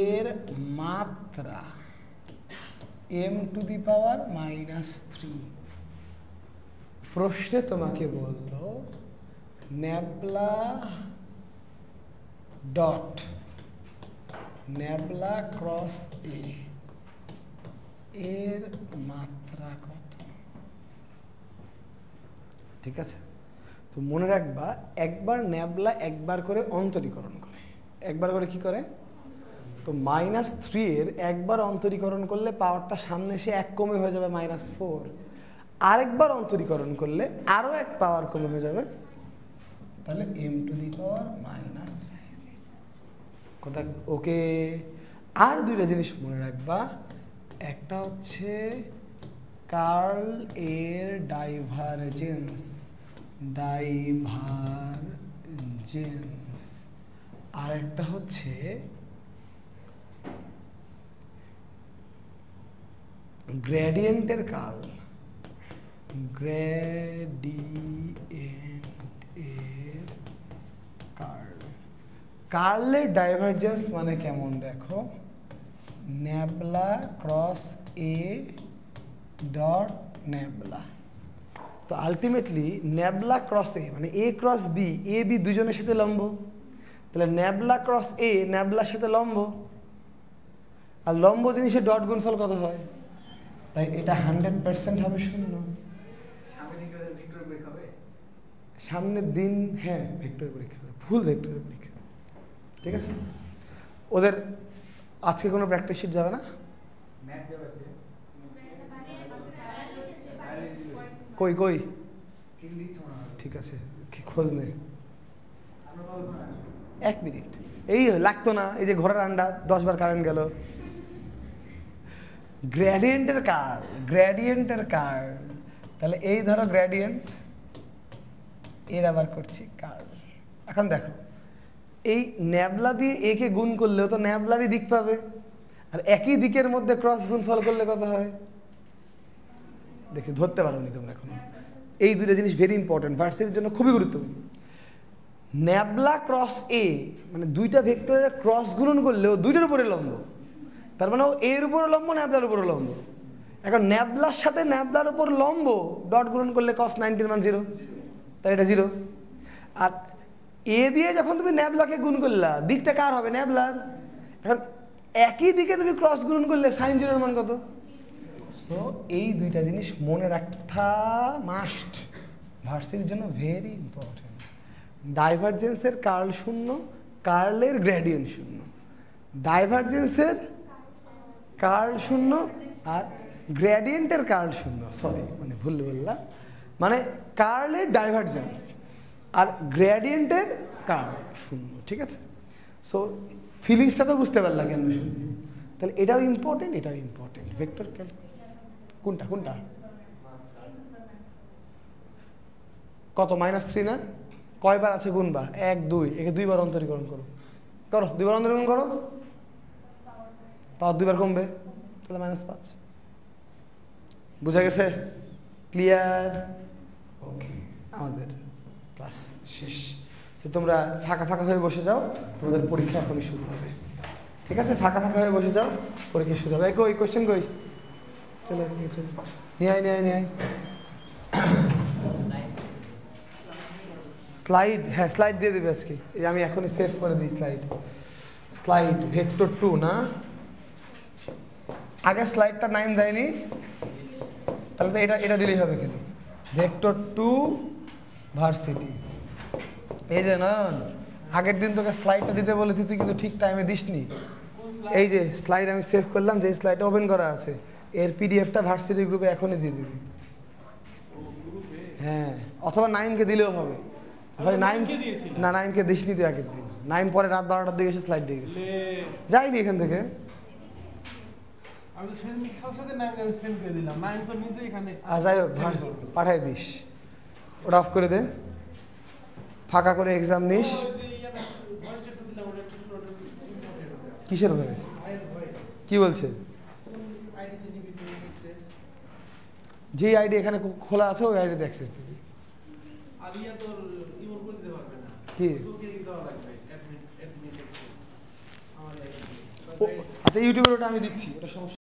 এর মাত্রা m⁻³ প্রশ্নে তোমাকে বললো ন্যাবলা ডট ন্যাবলা ক্রস এ এর মাত্রা কত? ঠিক আছে, তো মনে রাখবা একবার ন্যাবলা একবার করে অন্তরীকরণ করে, একবার করে কি করে? তো -3 এর একবার অন্তরীকরণ করলে পাওয়ারটা সামনে এসে 1 কমে হয়ে যাবে -4, আরেকবার অন্তরীকরণ করলে আরো 1 পাওয়ার কমে হয়ে যাবে, তাহলে m⁻⁻⁵। কথা ওকে? আর 2টা জিনিস মনে রাখবা, একটা হচ্ছে কার্ল এর ডাইভারজেন্স, আর একটা হচ্ছে গ্রেডিয়েন্টের কার্ল, গ্রেডিয়েন্টের কার্ল। কার্লের ডাইভারজেন্স মানে কেমন দেখো, nabla cross A dot nabla. তো আলটিমেটলি ন্যাবলা ক্রস এ মানে এ ক্রস বি, এ বি দুজনের সাথে লম্ব, তাহলে ন্যাবলা ক্রস এ ন্যাবলার সাথে লম্ব, আর লম্ব জিনিসের ডট গুণফল কত হয়? তাই এটা 100% হবে শূন্য। সামনের দিন হ্যাঁ ভেক্টর পরীক্ষা হবে, ফুল ভেক্টরের পরীক্ষা। ঠিক আছে, ওদের আজকে কোনো প্র্যাকটিস শিট যাবে না? কই কই? ঠিক আছে, খোঁজ নে। 1 মিনিট, এই লাগতো না, এই যে ঘরের আন্ডা 10 বার কারেন্ট গেল। গ্রেডিয়েন্টের কার্ল, গ্রেডিয়েন্টের কার্ল, তাহলে এই ধরো গ্রেডিয়েন্ট, এর আবার করছি কার্ল। এখন দেখো এই ন্যাবলা দিয়ে এ কে গুণ করলেও তো ন্যাবলারই দিক পাবে, আর একই দিকের মধ্যে ক্রস গুণফল করলে কত হয়? দেখি ধরতে পারোনি তোমরা এখনো। এই 2টা জিনিস ভেরি ইম্পর্টেন্ট, ভার্সিটির জন্য খুবই গুরুত্বপূর্ণ। ন্যাবলা ক্রস এ মানে 2টা ভেক্টরের ক্রস গুণন করলেও 2টার উপরে লম্ব, তার মানে এর উপরে লম্ব, ন্যাবলার উপরে লম্ব। এখন ন্যাবলার সাথে ন্যাবলার উপর লম্ব ডট গুণন করলে cos 90 এর মান 0, তাই এটা 0। আর এ দিয়ে যখন তুমি ন্যাবলাকে গুণ করলা দিকটা কার হবে? ন্যাবলার। এখন একই দিকে তুমি ক্রস গুণন করলে sin 0 এর মান কত? সো এই 2টা জিনিস মনে রাখা মাস্ট, ভার্সিটির জন্য ভেরি ইম্পর্টেন্ট। ডাইভারজেন্সের কার্ল শূন্য, কার্লের গ্রেডিয়েন্ট শূন্য। ডাইভারজেন্সের কার্ল শূন্য আর গ্রেডিয়েন্টের কার্ল শূন্য, সরি মানে ভুল বললাম, মানে কার্লের ডাইভারজেন্স আর গ্রেডিয়েন্টের কার্ল শূন্য। ঠিক আছে, সো ফিলিংসটা তো বুঝতে পারলাম কেন শূন্য, তাহলে এটাও ইম্পর্টেন্ট, এটাও ইম্পর্টেন্ট। ভেক্টর কোনটা কোনটা কত? -3 না? কয়বার আছে গুনবা, 1 2, একে 2 বার অন্তরীকরণ করো, করো 2 বার অন্তরীকরণ করো, পাওয়ার 2 বার কমবে, তাহলে -5। বুঝা গেছে? ক্লিয়ার? ওকে, আমাদের ক্লাস শেষ। তো তোমরা ফাঁকা ফাঁকা হয়ে বসে যাও, তোমাদের পরীক্ষা এখনই শুরু হবে। ঠিক আছে, ফাঁকা ফাঁকা হয়ে বসে যাও, পরীক্ষা শুরু হবে। কই কোশ্চেন কই? চলে নিয়ে আয়। স্লাইড, হ্যাঁ স্লাইড দিয়ে দেবে আজকে। এই আমি এখনই সেভ করে দিই স্লাইড ভেক্টর 2 না, আগে স্লাইডটা নাম দেয়নি, তাহলে তো এটা দিলেই হবে। কেন ভেক্টর 2 ভার্সিটি। এই যে না, আগের দিন তোকে স্লাইডটা দিতে বলেছি, তুই কিন্তু ঠিক টাইমে দিসনি। এই যে স্লাইড আমি সেভ করলাম, যে স্লাইডটা ওপেন করা আছে, এর পিডিএফটা ভার্সিটি গ্রুপে এখনই দিয়ে দিবি। হ্যাঁ, অথবা নাইমকে দিলেও হবে। হয় নাইম, না নাইমকে দিসনি তুই আগের দিন। নাইম পরে রাত 12টার দিকে এসে স্লাইড দিয়ে গেছে, যাইনি এখান থেকে। যাই হোক, পাঠাই দিস, ওটা অফ করে দে, ফাঁকা করে এক্সাম নিস। কিসের ভয়েস? কি বলছে? যে আইডি এখানে খোলা আছে ওই আইডিতে অ্যাক্সেস দিবি। কি আচ্ছা, ইউটিউবের ওটা আমি দিচ্ছি, ওটা সমস্যা।